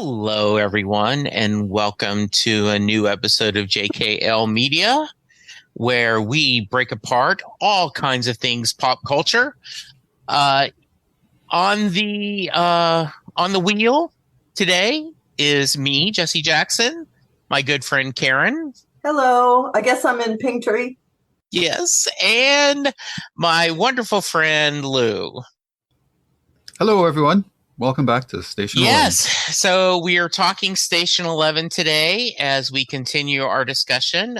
Hello, everyone, and welcome to a new episode of JKL Media, where we break apart all kinds of things pop culture. On the wheel today is me, Jesse Jackson, my good friend Karen. Hello. I guess I'm in Pinktree. Yes, and my wonderful friend Lou. Hello, everyone. Welcome back to Station 11. Yes, so we are talking Station 11 today as we continue our discussion.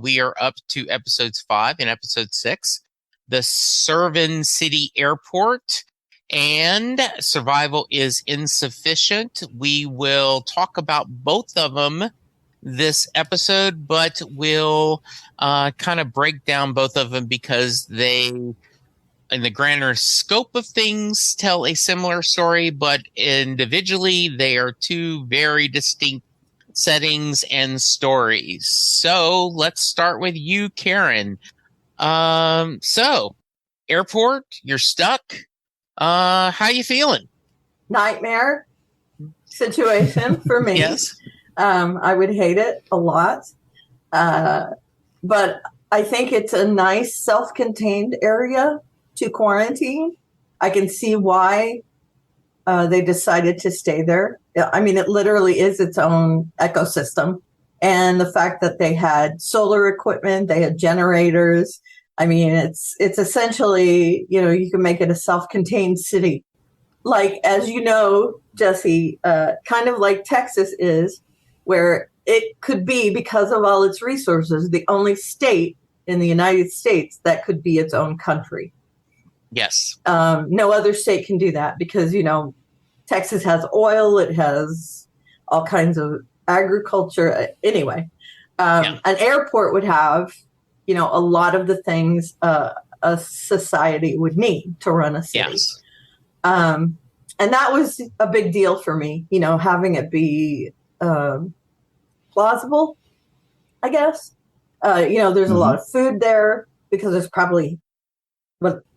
We are up to episodes 5 and episode 6, the Servan City Airport, and Survival is Insufficient. We will talk about both of them this episode, but we'll kind of break down both of them because they, in the grander scope of things, tell a similar story, but individually they are two very distinct settings and stories. So let's start with you, Karen. So airport, you're stuck. How you feeling? Nightmare situation for me. Yes. I would hate it a lot. But I think it's a nice self-contained area to quarantine. I can see why they decided to stay there. I mean, it literally is its own ecosystem. And the fact that they had solar equipment, they had generators. I mean, it's essentially, you can make it a self-contained city. Like, as you know, Jesse, kind of like Texas is, where it could be, because of all its resources, the only state in the United States that could be its own country. Yes. No other state can do that because, Texas has oil. It has all kinds of agriculture. Anyway, an airport would have, a lot of the things a society would need to run a city. Yes. And that was a big deal for me, having it be plausible, I guess. There's a lot of food there because there's probably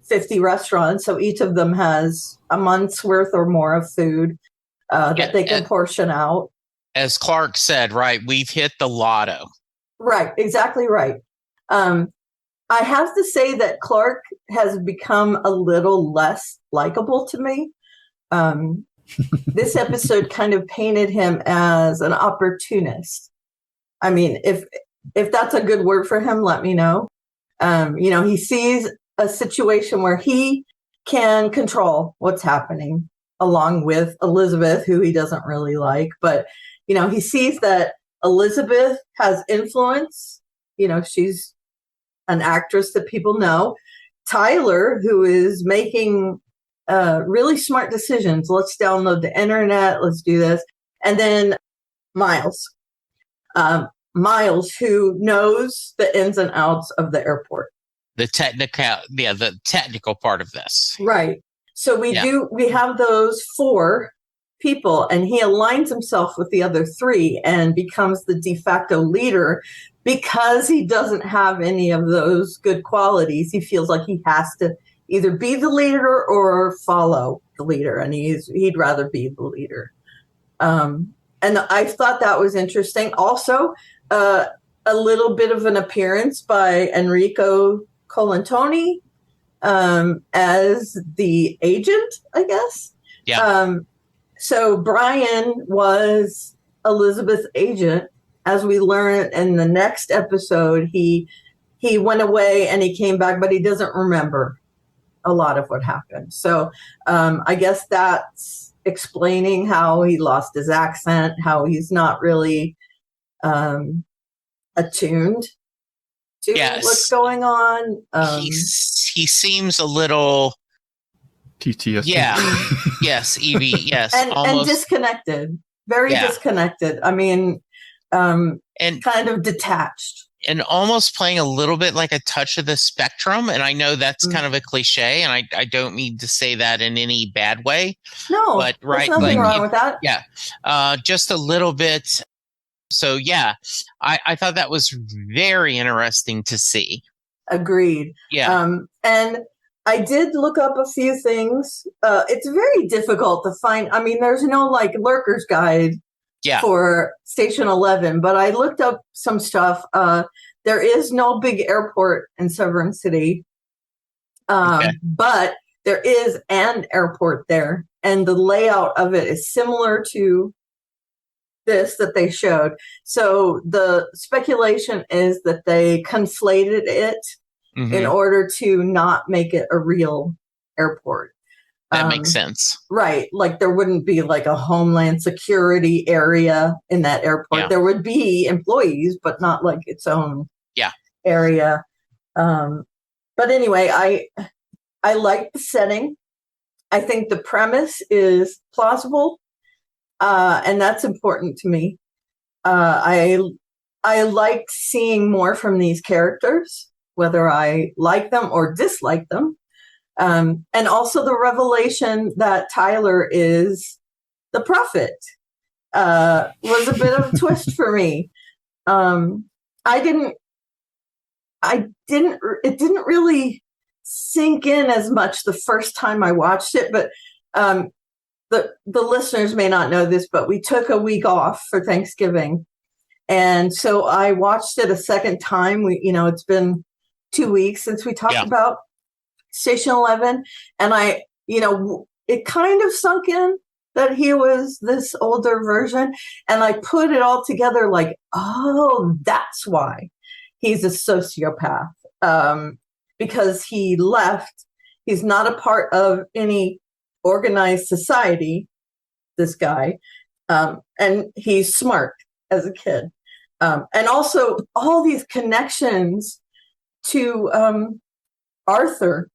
50 restaurants, so each of them has a month's worth or more of food that they can portion out. As Clark said, right, we've hit the lotto. Right, exactly right. I have to say that Clark has become a little less likable to me. This episode kind of painted him as an opportunist. I mean, if that's a good word for him, let me know. He sees a situation where he can control what's happening, along with Elizabeth, who he doesn't really like. But, he sees that Elizabeth has influence. She's an actress that people know. Tyler, who is making really smart decisions. Let's download the internet. Let's do this. And then Miles. Miles, who knows the ins and outs of the airport. The technical part of this. Right. So we have those 4 people, and he aligns himself with the other 3 and becomes the de facto leader because he doesn't have any of those good qualities. He feels like he has to either be the leader or follow the leader, and he'd rather be the leader. And I thought that was interesting. Also, a little bit of an appearance by Enrico Colantoni as the agent, I guess. Yeah. So Brian was Elizabeth's agent. As we learn in the next episode, he went away and he came back, but he doesn't remember a lot of what happened. So I guess that's explaining how he lost his accent, how he's not really attuned to what's going on. He seems a little PTSD. Yeah. Yes, Evie. Yes. and disconnected. Very disconnected. I mean, and kind of detached. And almost playing a little bit like a touch of the spectrum. And I know that's kind of a cliche, and I don't mean to say that in any bad way. No, but there's nothing wrong with that. Yeah. Just a little bit. So, yeah, I thought that was very interesting to see. Agreed. Yeah. And I did look up a few things. It's very difficult to find. I mean, there's no like lurker's guide for Station 11, but I looked up some stuff. There is no big airport in Severance City, but there is an airport there, and the layout of it is similar to this that they showed. So the speculation is that they conflated it in order to not make it a real airport. That makes sense. Right. Like there wouldn't be like a Homeland Security area in that airport. There would be employees, but not like its own area. But anyway, I like the setting. I think the premise is plausible. And that's important to me. I liked seeing more from these characters, whether I like them or dislike them. And also the revelation that Tyler is the prophet was a bit of a twist for me. It didn't really sink in as much the first time I watched it, but the listeners may not know this, but we took a week off for Thanksgiving. And so I watched it a second time. It's been 2 weeks since we talked about Station 11. And it kind of sunk in that he was this older version. And I put it all together like, oh, that's why he's a sociopath. Because he left. He's not a part of any organized society, this guy. And he's smart as a kid. And also all these connections to Arthur.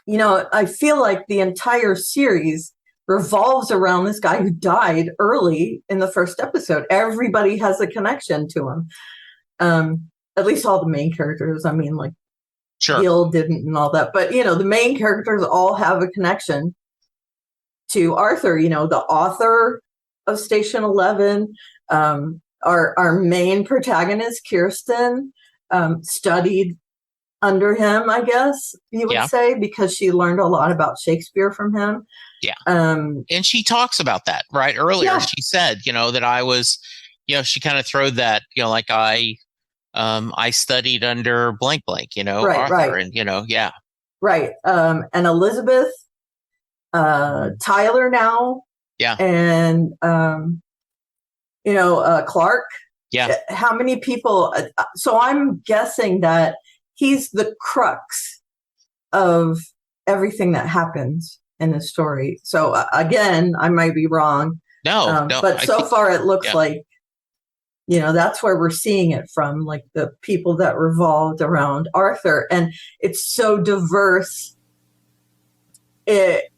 I feel like the entire series revolves around this guy who died early in the first episode. Everybody has a connection to him. At least all the main characters. I mean, like, Gil didn't and all that. But, the main characters all have a connection to Arthur. The author of Station 11, our main protagonist, Kirsten, studied under him, I guess you would say, because she learned a lot about Shakespeare from him. Yeah. And she talks about that, right? Earlier, she said, that I was, she kind of throwed that, like I studied under blank, Arthur, right. and, Right. And Elizabeth, Tyler now. Yeah. And, Clark. Yeah. How many people? So I'm guessing that he's the crux of everything that happens in the story. So again, I might be wrong. No, but so far it looks like, that's where we're seeing it from, like the people that revolved around Arthur. And it's so diverse. It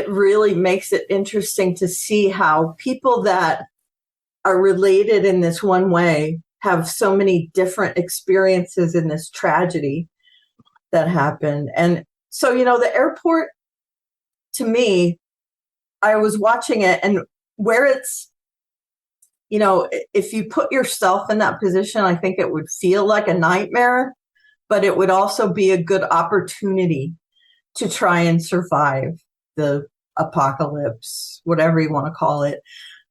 really makes it interesting to see how people that are related in this one way have so many different experiences in this tragedy that happened. And so, the airport, to me, I was watching it, and where it's, if you put yourself in that position, I think it would feel like a nightmare, but it would also be a good opportunity to try and survive the apocalypse, whatever you want to call it.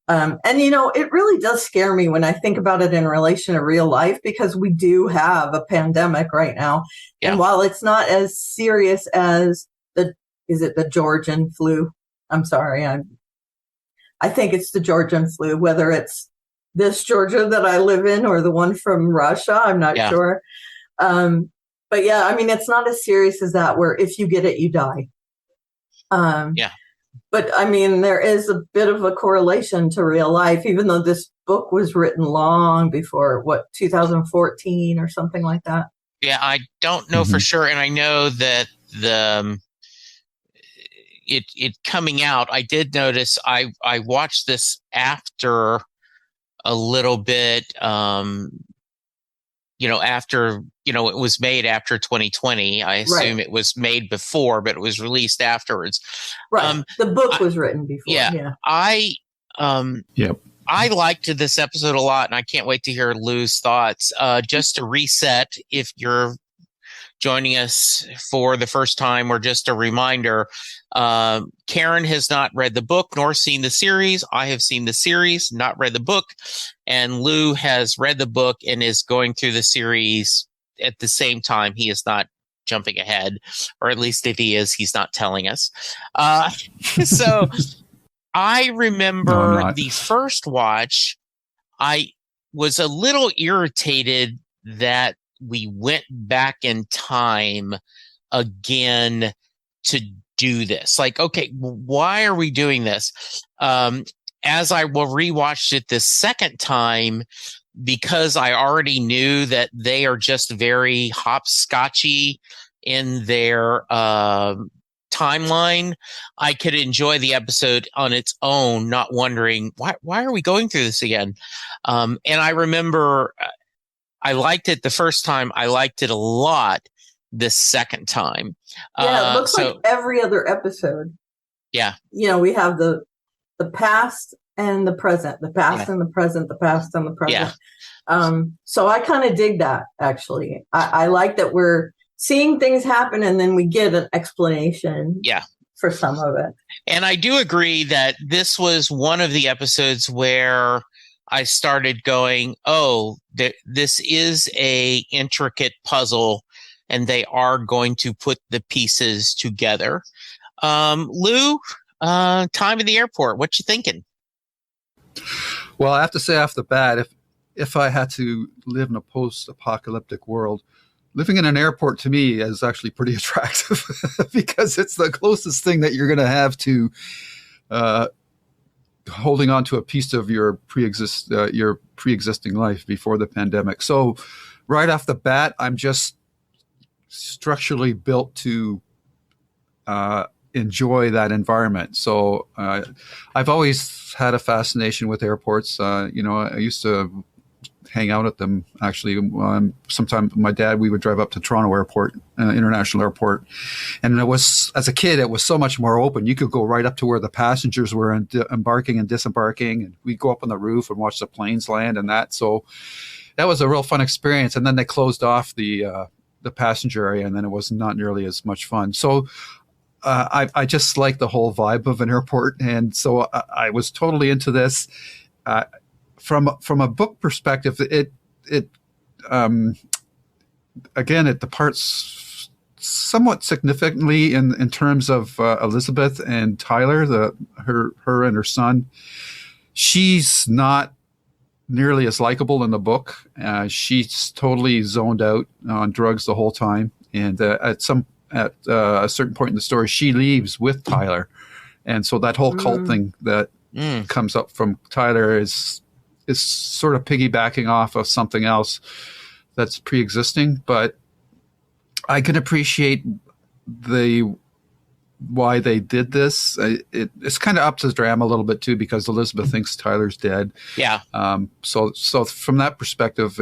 And, it really does scare me when I think about it in relation to real life, because we do have a pandemic right now. Yeah. And while it's not as serious as is it the Georgian flu? I'm sorry. I think it's the Georgian flu, whether it's this Georgia that I live in or the one from Russia. I'm not sure. But yeah, I mean, it's not as serious as that, where if you get it, you die. But I mean, there is a bit of a correlation to real life, even though this book was written long before, 2014 or something like that. Yeah, I don't know for sure. And I know that it coming out, I did notice I watched this after a little bit, after, it was made after 2020. I assume it was made before, but it was released afterwards. Right. The book was written before. Yeah. I liked this episode a lot, and I can't wait to hear Lou's thoughts. Just to reset, if you're joining us for the first time or just a reminder, Karen has not read the book nor seen the series. I have seen the series, not read the book. And Lou has read the book and is going through the series at the same time. He is not jumping ahead, or at least if he is, he's not telling us. So I remember the first watch, I was a little irritated that we went back in time again to do this. Like, okay, why are we doing this? As I rewatched it this second time, because I already knew that they are just very hopscotchy in their timeline, I could enjoy the episode on its own, not wondering why are we going through this again. And I remember I liked it the first time. I liked it a lot this second time. Yeah, it looks like every other episode. Yeah. We have the past and the present, the past and the present, the past and the present. Yeah. So I kind of dig that, actually. I like that we're seeing things happen and then we get an explanation for some of it. And I do agree that this was one of the episodes where I started going, oh, this is a intricate puzzle and they are going to put the pieces together. Lou, time in the airport, what you thinking? Well, I have to say off the bat, if I had to live in a post-apocalyptic world, living in an airport to me is actually pretty attractive because it's the closest thing that you're going to have to holding on to a piece of your pre-existing life before the pandemic. So right off the bat, I'm just structurally built to enjoy that environment. So I've always had a fascination with airports. I used to hang out at them, actually. Sometimes my dad, we would drive up to Toronto Airport, International Airport. And as a kid, it was so much more open. You could go right up to where the passengers were embarking and disembarking. And we'd go up on the roof and watch the planes land and that. So that was a real fun experience. And then they closed off the passenger area, and then it was not nearly as much fun. So I just like the whole vibe of an airport. And so I was totally into this. From a book perspective, it departs somewhat significantly in terms of Elizabeth and Tyler, her and her son. She's not nearly as likable in the book. She's totally zoned out on drugs the whole time, and at a certain point in the story, she leaves with Tyler, and so that whole cult thing that comes up from Tyler is sort of piggybacking off of something else that's pre-existing. But I can appreciate why they did this. It's kind of up to the drama a little bit too, because Elizabeth thinks Tyler's dead. Yeah. So from that perspective,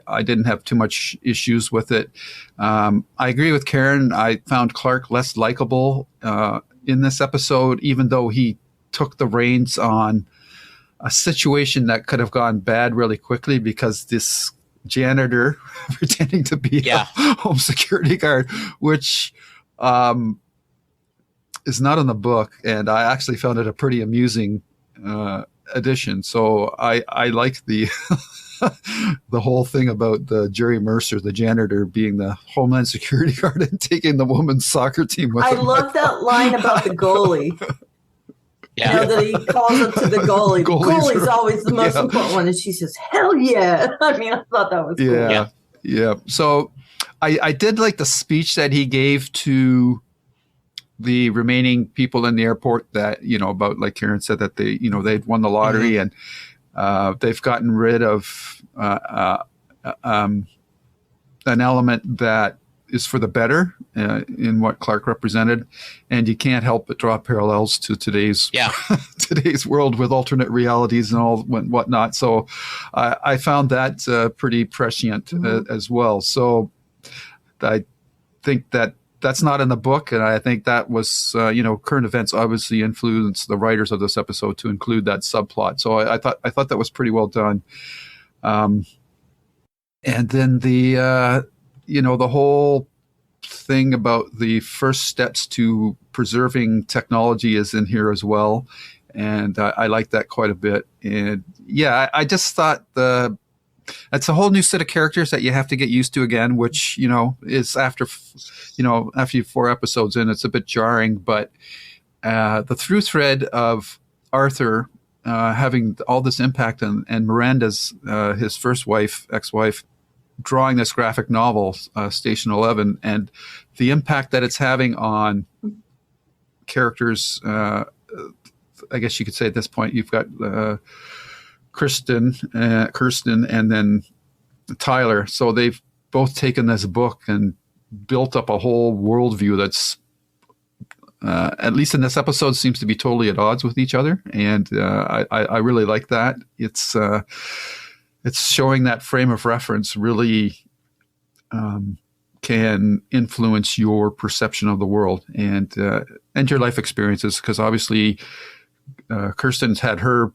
I didn't have too much issues with it. I agree with Karen. I found Clark less likable in this episode, even though he took the reins on a situation that could have gone bad really quickly, because this janitor pretending to be a home security guard, which is not in the book, and I actually found it a pretty amusing addition. So I like the the whole thing about the Jerry Mercer, the janitor, being the Homeland Security guard and taking the women's soccer team with him. I love that line about the goalie. Yeah. That he calls up to the goalie. The goalie's always the most important one. And she says, hell yeah. I mean, I thought that was cool. Yeah. So I did like the speech that he gave to the remaining people in the airport that, about, like Karen said, that they'd won the lottery and they've gotten rid of an element that is for the better in what Clark represented, and you can't help but draw parallels to today's world with alternate realities and all whatnot. So I found that pretty prescient as well. So I think that's not in the book, and I think that was current events obviously influenced the writers of this episode to include that subplot. So I thought that was pretty well done. And then the whole thing about the first steps to preserving technology is in here as well. And I like that quite a bit. And yeah, I just thought it's a whole new set of characters that you have to get used to again, which, is after 4 episodes in, it's a bit jarring. But the through thread of Arthur having all this impact and Miranda's, his first wife, ex-wife, drawing this graphic novel, Station 11, and the impact that it's having on characters, I guess you could say at this point, you've got Kirsten, and then Tyler. So they've both taken this book and built up a whole worldview that's, at least in this episode, seems to be totally at odds with each other. And I really like that. It's showing that frame of reference really can influence your perception of the world and your life experiences. Because obviously, Kirsten's had her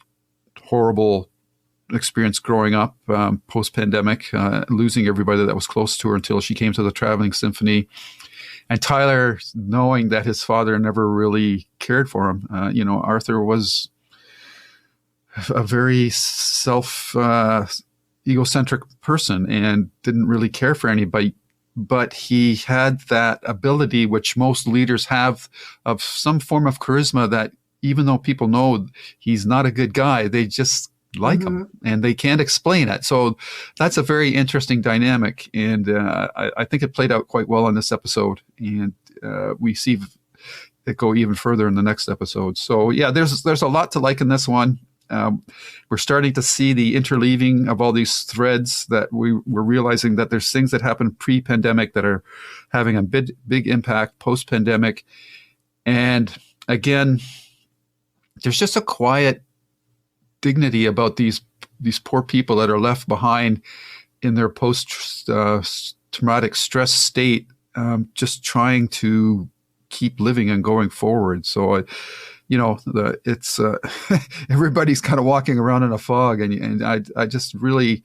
horrible experience growing up post-pandemic, losing everybody that was close to her until she came to the Traveling Symphony. And Tyler, knowing that his father never really cared for him. Arthur was a very egocentric person and didn't really care for anybody, but he had that ability, which most leaders have, of some form of charisma that even though people know he's not a good guy, they just like him and they can't explain it. So that's a very interesting dynamic. And I think it played out quite well in this episode. And we see it go even further in the next episode. So yeah, there's a lot to like in this one. We're starting to see the interleaving of all these threads that we're realizing that there's things that happened pre-pandemic that are having a big impact post-pandemic. And again, there's just a quiet dignity about these poor people that are left behind in their post-traumatic stress state, just trying to keep living and going forward. So, it's everybody's kind of walking around in a fog, and I just really,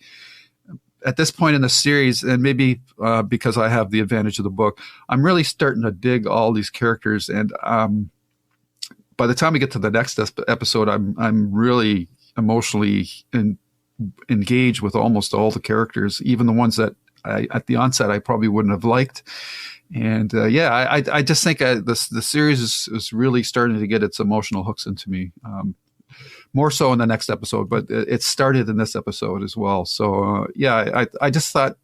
at this point in the series, and maybe because I have the advantage of the book, I'm really starting to dig all these characters, and by the time we get to the next episode, I'm really emotionally engaged with almost all the characters, even the ones that at the onset I probably wouldn't have liked. And I just think the series is really starting to get its emotional hooks into me, more so in the next episode, but it started in this episode as well. So I just thought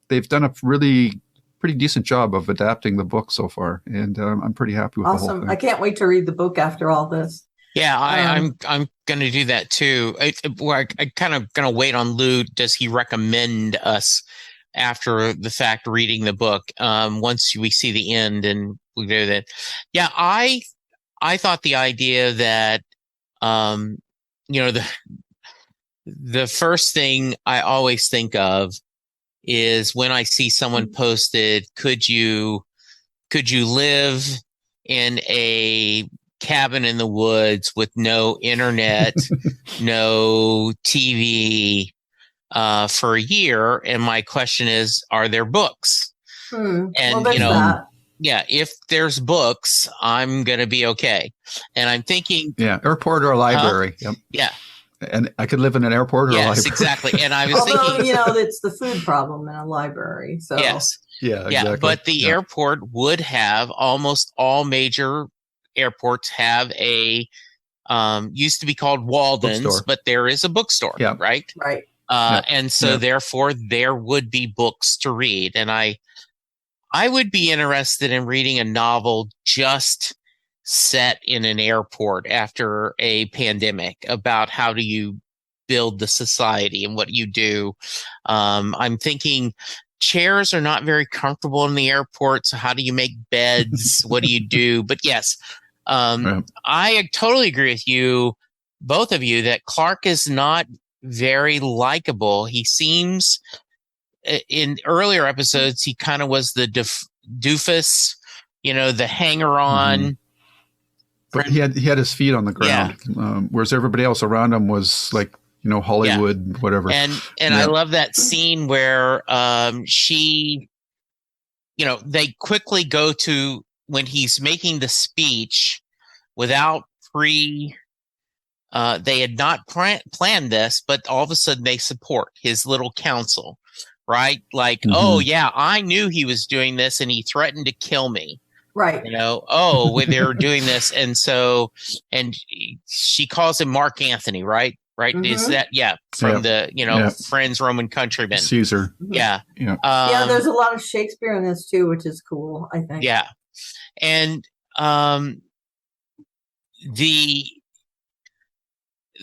they've done a really pretty decent job of adapting the book so far, and I'm pretty happy with the whole thing. I can't wait to read the book after all this. Yeah, I'm going to do that too. I kind of going to wait on Lou. Does he recommend us after the fact reading the book once we see the end and we do that? Yeah, I thought the idea that the first thing I always think of is when I see someone posted, could you live in a cabin in the woods with no internet, no TV for a year? And my question is, are there books? And if there's books, I'm going to be okay. And I'm thinking, airport or a library. Yep. Yeah. And I could live in an airport or a library. Yes, exactly. And I was thinking, it's the food problem in a library. So yes. Yeah, exactly. But the airport would have, almost all major airports have a used to be called Walden's, bookstore. But there is a bookstore, right? Right. And so therefore there would be books to read. And I would be interested in reading a novel just set in an airport after a pandemic about how do you build the society and what you do. I'm thinking chairs are not very comfortable in the airport. So how do you make beds? What do you do? But yes, I totally agree with you, both of you, that Clark is not very likable. He seems, in earlier episodes, he kind of was the doofus, the hanger-on. Mm-hmm. But he had his feet on the ground, whereas everybody else around him was like, Hollywood, whatever. And I love that scene where she they quickly go to when he's making the speech without they had not planned this, but all of a sudden they support his little council, right? Like, oh yeah, I knew he was doing this and he threatened to kill me. Right. They're doing this. And she calls him Mark Anthony, right? Right. Is that, from the, Friends, Roman countrymen. Caesar. Yeah. There's a lot of Shakespeare in this too, which is cool, I think. Yeah. And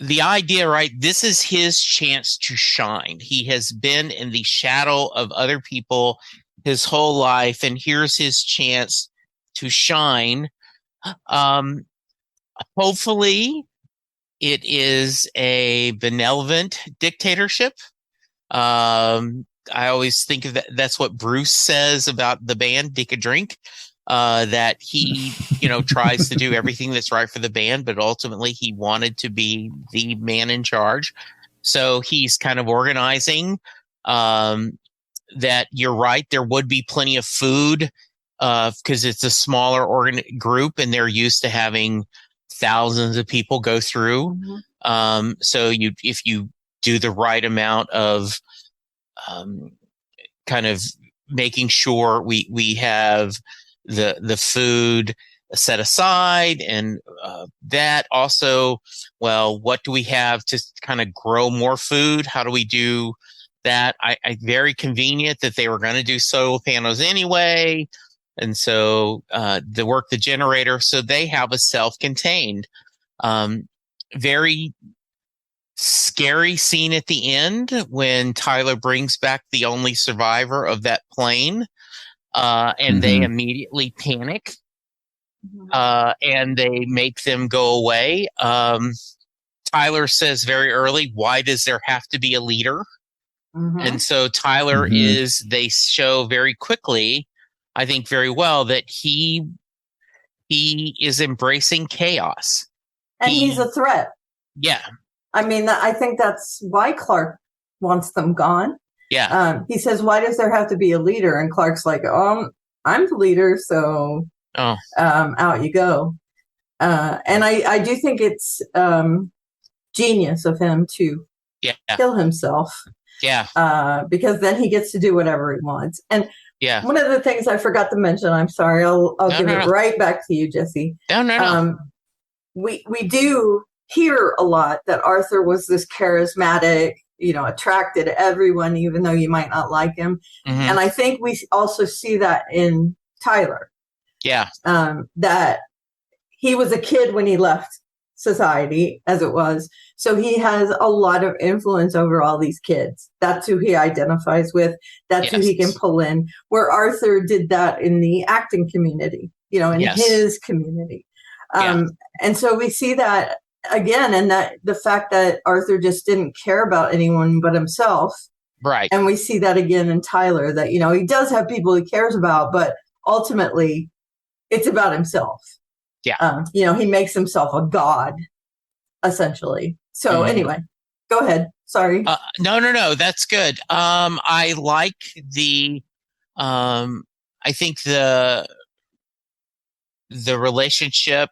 the idea, right? This is his chance to shine. He has been in the shadow of other people his whole life, and here's his chance to shine. Hopefully it is a benevolent dictatorship. I always think of that. That's what Bruce says about the band, Dick a Drink. That he, tries to do everything that's right for the band, but ultimately he wanted to be the man in charge. So he's kind of organizing, that you're right. There would be plenty of food, because it's a smaller group and they're used to having thousands of people go through. So if you do the right amount of, kind of making sure we have the food set aside, and that also, well, what do we have to kind of grow more food? How do we do that? I very convenient that they were going to do solar panels anyway, and so the generator, so they have a self-contained, very scary scene at the end when Tyler brings back the only survivor of that plane. And they immediately panic, and they make them go away. Tyler says very early, why does there have to be a leader? And so Tyler they show very quickly, I think very well, that he is embracing chaos. And he's a threat. Yeah. I mean, I think that's why Clark wants them gone. Yeah. He says, why does there have to be a leader? And Clark's like, I'm the leader, so out you go. And I do think it's genius of him to kill himself. Yeah. Because then he gets to do whatever he wants. And one of the things I forgot to mention, I'm sorry, I'll give it right back to you, Jesse. No. We do hear a lot that Arthur was this charismatic, attracted everyone, even though you might not like him. And I think we also see that in Tyler. Yeah. That he was a kid when he left society as it was. So he has a lot of influence over all these kids. That's who he identifies with. That's who he can pull in. Where Arthur did that in the acting community, in his community. And so we see that again, and that the fact that Arthur just didn't care about anyone but himself. Right. And we see that again in Tyler, that, he does have people he cares about, but ultimately it's about himself. Yeah. He makes himself a god, essentially. So anyway, go ahead. Sorry. No. That's good. I like I think the relationship,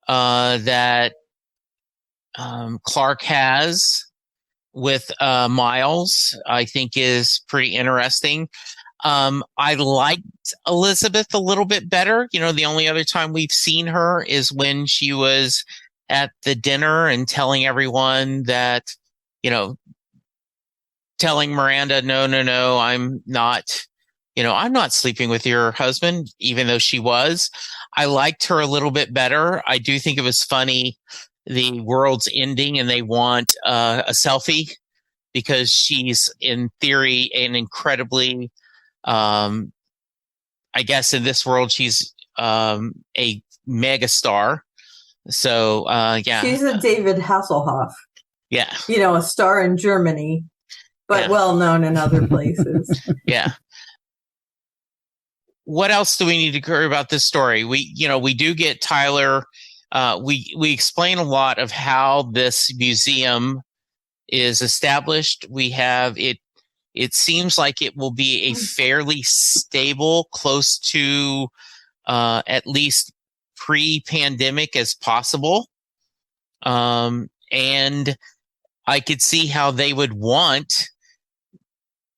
that, Clark has with Miles, I think is pretty interesting. I liked Elizabeth a little bit better. The only other time we've seen her is when she was at the dinner and telling everyone that, telling Miranda, no, I'm not, I'm not sleeping with your husband, even though she was. I liked her a little bit better. I do think it was funny, the world's ending and they want a selfie because she's in theory an incredibly, I guess in this world, she's a mega star. So, she's a David Hasselhoff. Yeah. A star in Germany, but well known in other places. Yeah. What else do we need to cover about this story? We do get Tyler. We explain a lot of how this museum is established. We have it. it seems like it will be a fairly stable, close to at least pre-pandemic as possible. And I could see how they would want,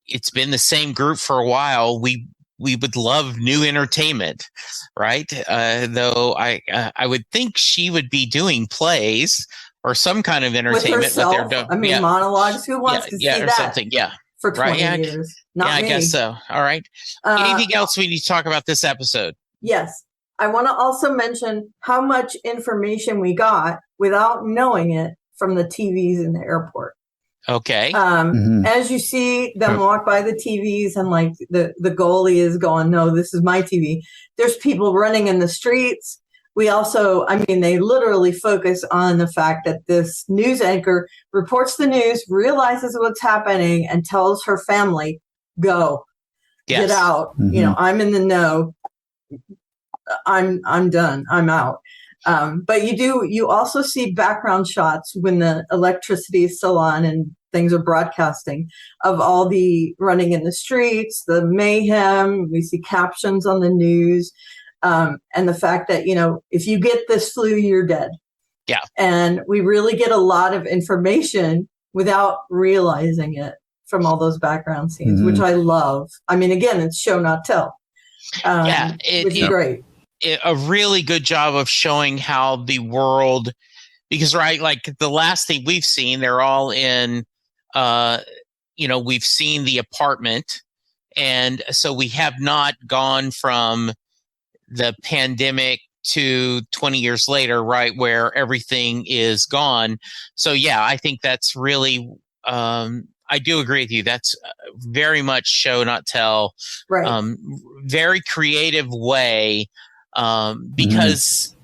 it's been the same group for a while. We would love new entertainment, right? Though I would think she would be doing plays or some kind of entertainment with herself. Monologues. Who wants to see or that? Something, yeah. For 20 years. Not me. I guess so. All right. Anything else we need to talk about this episode? Yes. I want to also mention how much information we got without knowing it from the TVs in the airport. Okay. As you see them walk by the TVs and like the goalie is going, no, this is my TV. There's people running in the streets. We also, they literally focus on the fact that this news anchor reports the news, realizes what's happening, and tells her family, go, get out. I'm in the know. I'm done. I'm out. But you also see background shots when the electricity is still on and things are broadcasting of all the running in the streets, the mayhem. We see captions on the news. And the fact that, if you get this flu, you're dead. Yeah. And we really get a lot of information without realizing it from all those background scenes, which I love. Again, it's show, not tell. Which is great. A really good job of showing how the world, because like the last thing we've seen, they're all in, we've seen the apartment. And so we have not gone from the pandemic to 20 years later, right, where everything is gone. So, yeah, I think that's really, I do agree with you. That's very much show, not tell. Right. Very creative way, because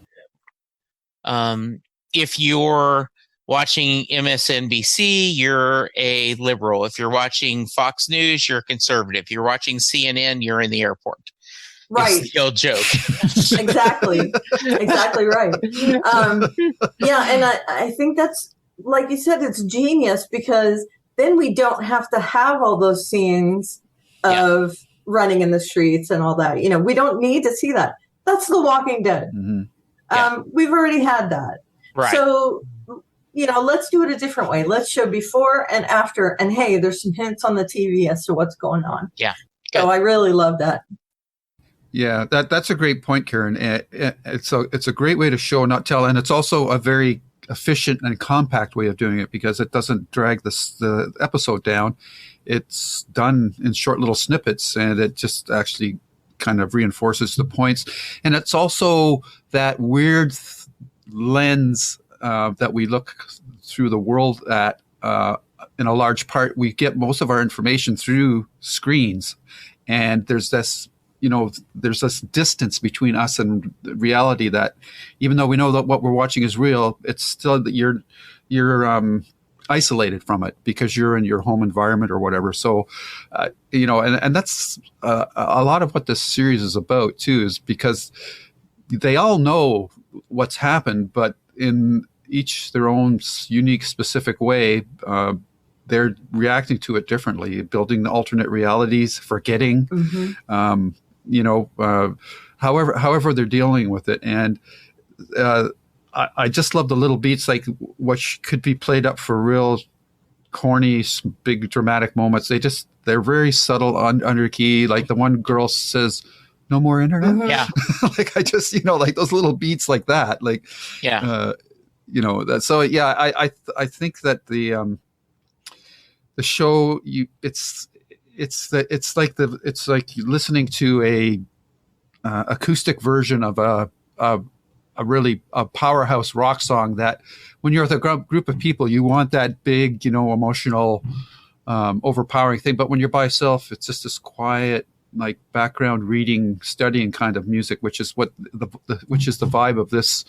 if you're watching MSNBC, you're a liberal. If you're watching Fox News, you're conservative. If you're watching CNN, you're in the airport. Right. It's the old joke. Exactly right. And I think that's, like you said, it's genius, because then we don't have to have all those scenes of running in the streets and all that. We don't need to see that. That's The Walking Dead. We've already had that. Right. So, let's do it a different way. Let's show before and after. And hey, there's some hints on the TV as to what's going on. Yeah. Good. So I really love that. Yeah, that's a great point, Karen. It's a great way to show, not tell, and it's also a very efficient and compact way of doing it, because it doesn't drag the episode down. It's done in short little snippets, and it just actually kind of reinforces the points. And it's also that weird lens that we look through the world at. In a large part, we get most of our information through screens, and there's this distance between us and reality that, even though we know that what we're watching is real, it's still that you're isolated from it because you're in your home environment or whatever. So, and that's a lot of what this series is about too, is because they all know what's happened, but in each their own unique, specific way, they're reacting to it differently, building the alternate realities, forgetting. However they're dealing with it. And I just love the little beats, like what could be played up for real corny, big dramatic moments. They're very subtle under key. Like the one girl says, "No more internet." Yeah. Like I just, like those little beats like that. Like, so yeah, I think that the show, it's like listening to a acoustic version of a really powerhouse rock song, that when you're with a group of people, you want that big, emotional, overpowering thing. But when you're by yourself, it's just this quiet, like background reading, studying kind of music, which is which is the vibe of this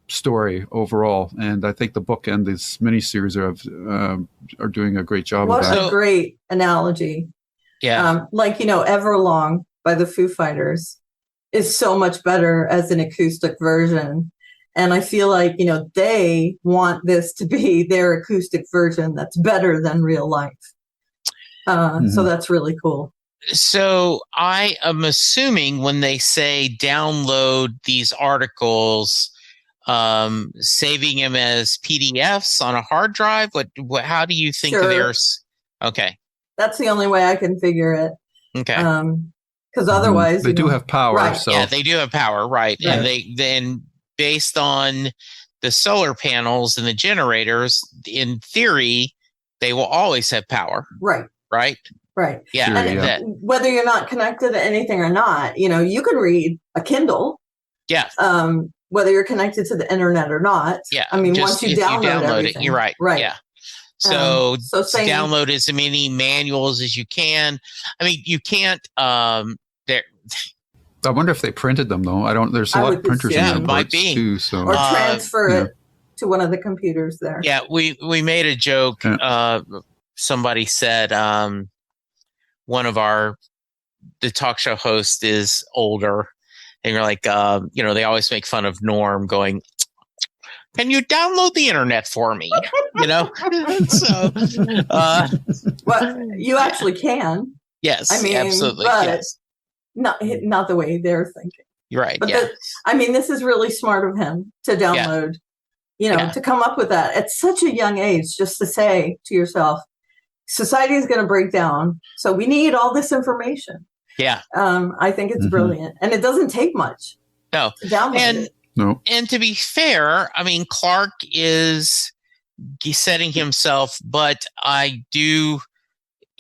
story overall. And I think the book and this miniseries are doing a great job of that. What a great analogy. Yeah. Everlong by the Foo Fighters is so much better as an acoustic version. And I feel like, they want this to be their acoustic version that's better than real life. So that's really cool. So I am assuming when they say download these articles, saving them as PDFs on a hard drive. What how do you think there's? Okay, that's the only way I can figure it. Okay, because otherwise they do have power. Right. So yeah, they do have power, right? And they then based on the solar panels and the generators, in theory, they will always have power. Right. Right. Right. Yeah. And whether you're not connected to anything or not, you can read a Kindle. Yeah. Whether you're connected to the internet or not. Yeah. I mean, once you download it, you're right. Right. Yeah. So saying, download as many manuals as you can. I mean, you can't. I wonder if they printed them though. I don't. There's a lot of printers in there, might be too. So or transfer it to one of the computers there. Yeah, we made a joke. Somebody said one of the talk show host is older, and you're like, they always make fun of Norm going, "Can you download the internet for me?" So, well, you actually can. Yes, I mean, absolutely. But yes. Not the way they're thinking. You're right. But this is really smart of him to download. To come up with that at such a young age, just to say to yourself, society is going to break down, so we need all this information. Yeah. I think it's brilliant, and it doesn't take much. No. To download it. No. And to be fair, I mean, Clark is setting himself, but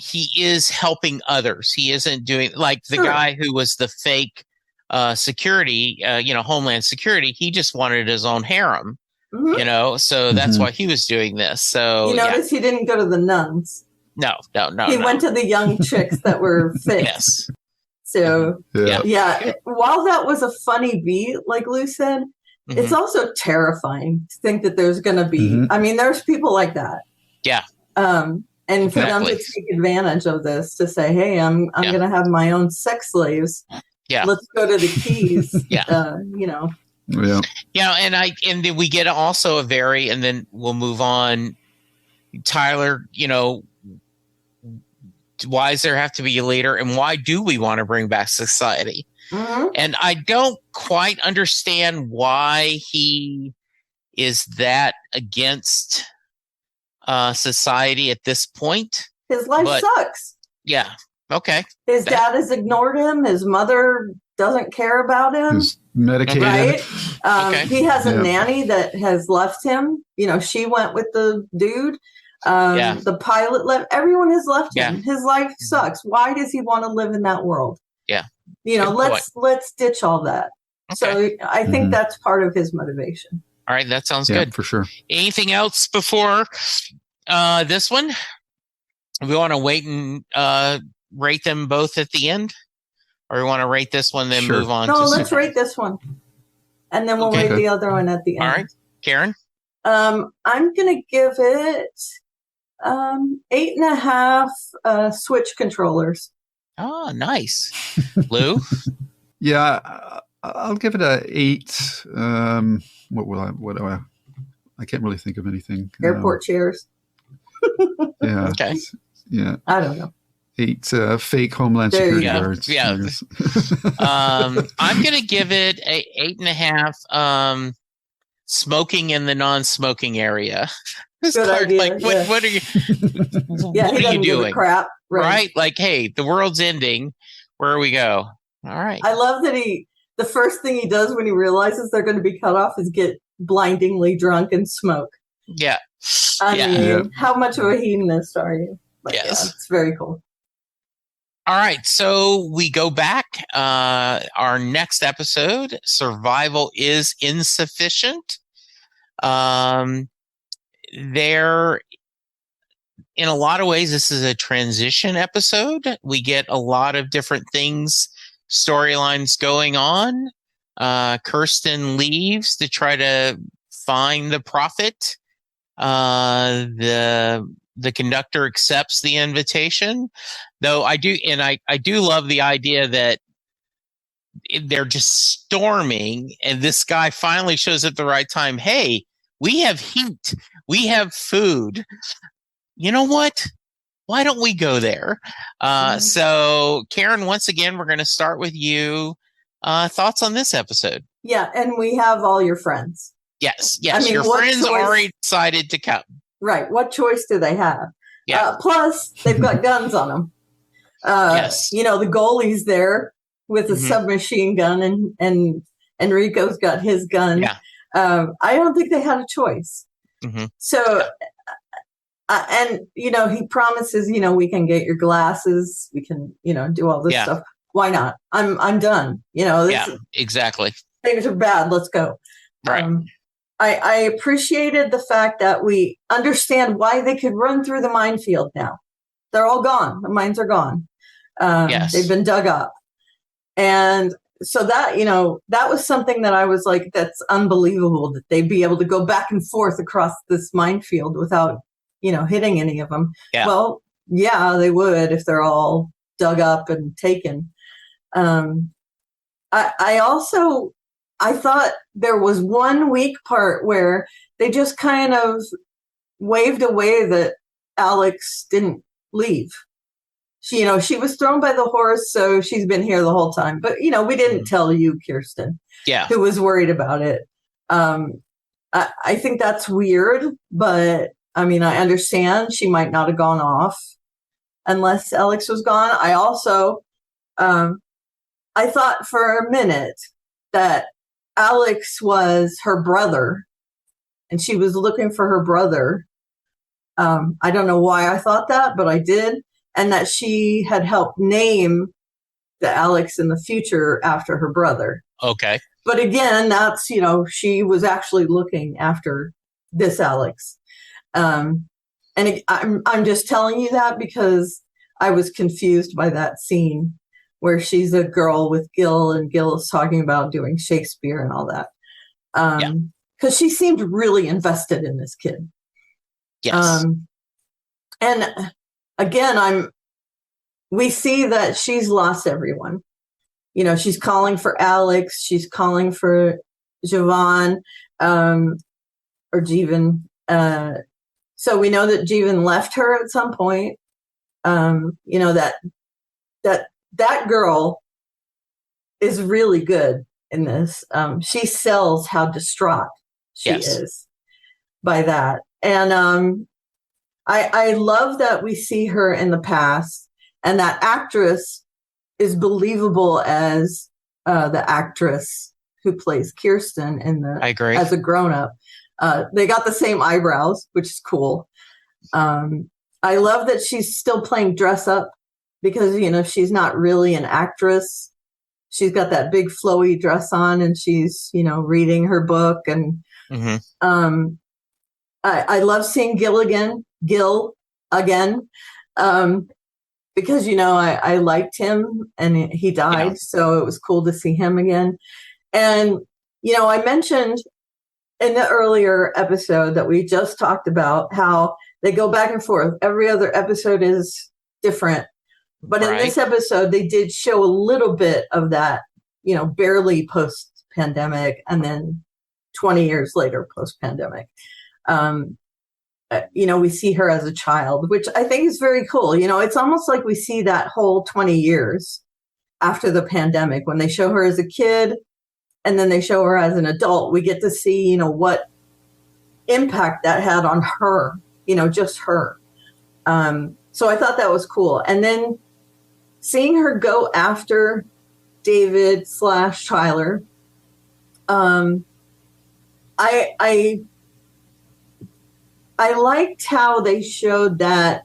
he is helping others. He isn't doing like the guy who was the fake security, Homeland Security. He just wanted his own harem, so that's why he was doing this. So you notice he didn't go to the nuns. No. He went to the young chicks that were fake. Yes. So while that was a funny beat, like Lou said, it's also terrifying to think that there's going to be. I mean, there's people like that. Yeah. And for them to take advantage of this, to say, "Hey, I'm going to have my own sex slaves. Yeah, let's go to the keys." Yeah. And then we get also and then we'll move on. Tyler, why does there have to be a leader, and why do we want to bring back society? And I don't quite understand why he is that against society at this point. His life sucks. Yeah. Okay. His dad has ignored him. His mother doesn't care about him. He's medicated. Right. He has a nanny that has left him. She went with the dude. The pilot left. Everyone has left him. His life sucks. Why does he want to live in that world? Yeah. Let's ditch all that. Okay. So I think that's part of his motivation. All right, that sounds good for sure. Anything else before this one? We want to wait and rate them both at the end, or we want to rate this one then move on? No, let's rate this one, and then we'll rate the other one at the end. All right, Karen. I'm gonna give it 8.5 Switch controllers. Oh, nice. Lou? Yeah, I'll give it a 8. What do I can't really think of anything. Airport chairs. Yeah. Okay. Yeah. I don't know. 8 fake Homeland Security guards. Yeah. I'm going to give it a 8.5. Smoking in the non-smoking area. Good idea. Like, what are you? Yeah, what are you doing? Give a crap. Right? Like, hey, the world's ending. Where do we go? All right. I love that the first thing he does when he realizes they're going to be cut off is get blindingly drunk and smoke. Yeah. I mean, how much of a hedonist are you? But yes. It's very cool. All right. So we go back. Our next episode, Survival is Insufficient. In a lot of ways, this is a transition episode. We get a lot of different things, storylines going on. Kirsten leaves to try to find the prophet. The conductor accepts the invitation, though I do love the idea that they're just storming, and this guy finally shows at the right time. Hey, we have heat. We have food. You know what? why don't we go there? So, Karen, once again, we're going to start with you. Thoughts on this episode? Yeah, and we have all your friends. Yes. I mean, your friends already decided to come. Right. What choice do they have? Yeah. Plus, they've got guns on them. Yes. You know, the goalie's there with a submachine gun, and Enrico's got his gun. Yeah. I don't think they had a choice. So, and, you know, he promises, you know, we can get your glasses. We can, you know, do all this stuff. Why not? I'm done. You know, exactly. Things are bad. Let's go. Right. I appreciated the fact that we understand why they could run through the minefield now. They're all gone. The mines are gone. They've been dug up. And so that, you know, that was something that I was like, that's unbelievable that they'd be able to go back and forth across this minefield without, you know, hitting any of them. Yeah. Well, yeah, they would if they're all dug up and taken. I thought there was one weak part where they just kind of waved away that Alex didn't leave. She, you know, she was thrown by the horse, so she's been here the whole time. But, you know, we didn't tell you, Kirsten, who was worried about it. I think that's weird, but, I mean, I understand she might not have gone off unless Alex was gone. I also, I thought for a minute that Alex was her brother, and she was looking for her brother. I don't know why I thought that, but I did. And that she had helped name the Alex in the future after her brother. Okay. But again, that's, you know, she was actually looking after this Alex. And I'm just telling you that because I was confused by that scene where she's a girl with Gil, and Gil is talking about doing Shakespeare and all that. Because she seemed really invested in this kid. Yes. And again, we see that she's lost everyone. You know, she's calling for Alex. She's calling for Javan, or Jeevan. So we know that Jeevan left her at some point. You know, that girl is really good in this. She sells how distraught she is by that. And I love that we see her in the past, and that actress is believable as the actress who plays Kirsten I agree. as a grown-up. They got the same eyebrows, which is cool. I love that she's still playing dress up because, you know, she's not really an actress. She's got that big flowy dress on, and she's, you know, reading her book. And I love seeing Gil again, because, you know, I liked him, and he died. So it was cool to see him again. And, you know, I mentioned in the earlier episode that we just talked about how they go back and forth. Every other episode is different. But in this episode, they did show a little bit of that, you know, barely post-pandemic, and then 20 years later post-pandemic. You know, we see her as a child, which I think is very cool. You know, it's almost like we see that whole 20 years after the pandemic when they show her as a kid and then they show her as an adult. We get to see, you know, what impact that had on her, you know, just her. So I thought that was cool. And then seeing her go after David / Tyler, I liked how they showed that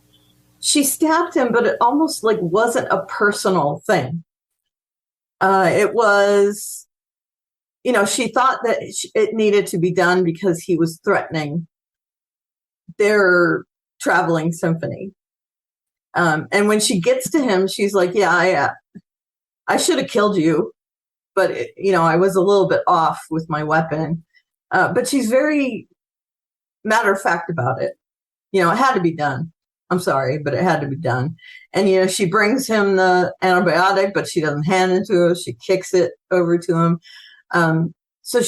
she stabbed him, but it almost like wasn't a personal thing. It was, you know, she thought that it needed to be done because he was threatening their traveling symphony. And when she gets to him, she's like, yeah, I should have killed you, but, you know, I was a little bit off with my weapon. But she's very matter of fact about it. You know, it had to be done. I'm sorry, but it had to be done. And, you know, she brings him the antibiotic, but she doesn't hand it to him. She kicks it over to him. So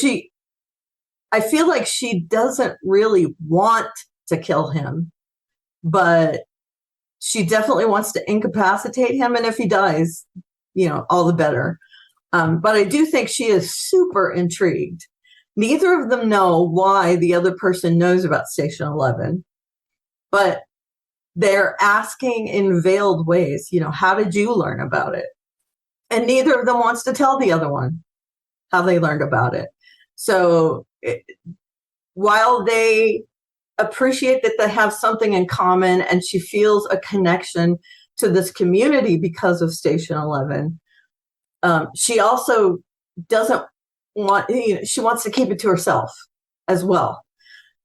I feel like she doesn't really want to kill him, but She definitely wants to incapacitate him. And if he dies, all the better. But I do think she is super intrigued. Neither of them know why the other person knows about Station 11, but they're asking in veiled ways, how did you learn about it? And neither of them wants to tell the other one how they learned about it. So while they appreciate that they have something in common and she feels a connection to this community because of Station 11, she also doesn't want, she wants to keep it to herself as well.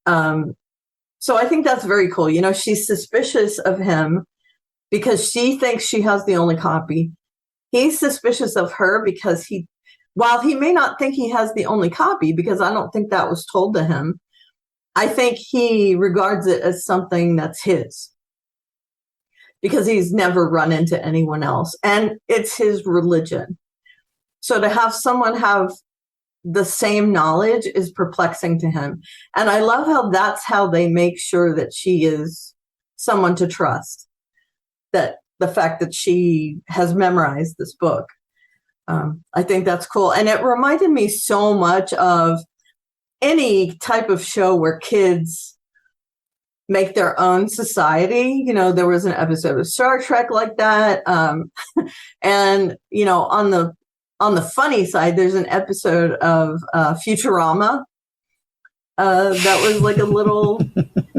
So I think that's very cool. She's suspicious of him because she thinks she has the only copy. He's suspicious of her because while he may not think he has the only copy, because I don't think that was told to him, I think he regards it as something that's his because he's never run into anyone else. And it's his religion. So to have someone have the same knowledge is perplexing to him. And I love how that's how they make sure that she is someone to trust, that the fact that she has memorized this book. I think that's cool. And it reminded me so much of any type of show where kids make their own society. There was an episode of Star Trek like that. And, on the funny side, there's an episode of Futurama that was like a little,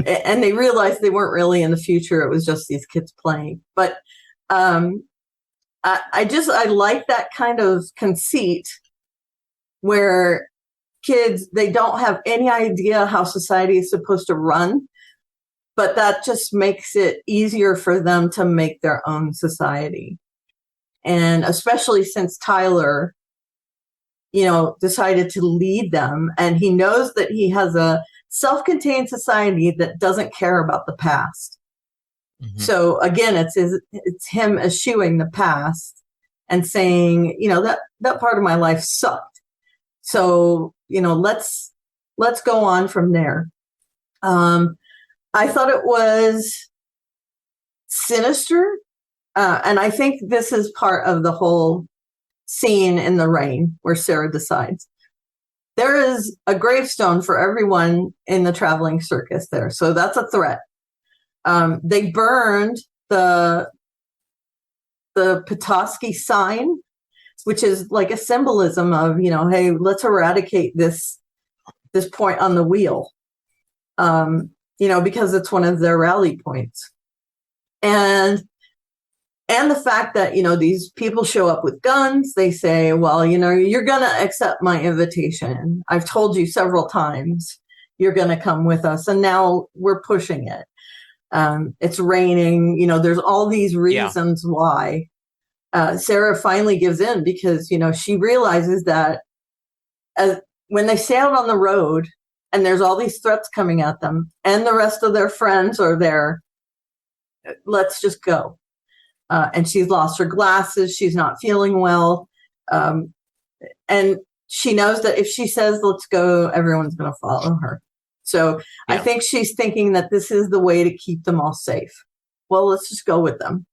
and they realized they weren't really in the future. It was just these kids playing. But I like that kind of conceit where kids, they don't have any idea how society is supposed to run, but that just makes it easier for them to make their own society. And especially since Tyler, decided to lead them, and he knows that he has a self-contained society that doesn't care about the past. Mm-hmm. So again, it's him eschewing the past and saying, that part of my life sucked. So, let's go on from there. I thought it was sinister. And I think this is part of the whole scene in the rain where Sarah decides. There is a gravestone for everyone in the traveling circus there. So that's a threat. They burned the Petoskey sign, which is like a symbolism of, hey, let's eradicate this point on the wheel, because it's one of their rally points. And the fact that, these people show up with guns, they say, well, you're going to accept my invitation. I've told you several times you're going to come with us. And now we're pushing it. It's raining. There's all these reasons why Sarah finally gives in because, she realizes that when they sailed on the road and there's all these threats coming at them and the rest of their friends are there, let's just go. And she's lost her glasses. She's not feeling well. And she knows that if she says, let's go, everyone's going to follow her. So I think she's thinking that this is the way to keep them all safe. Well, let's just go with them.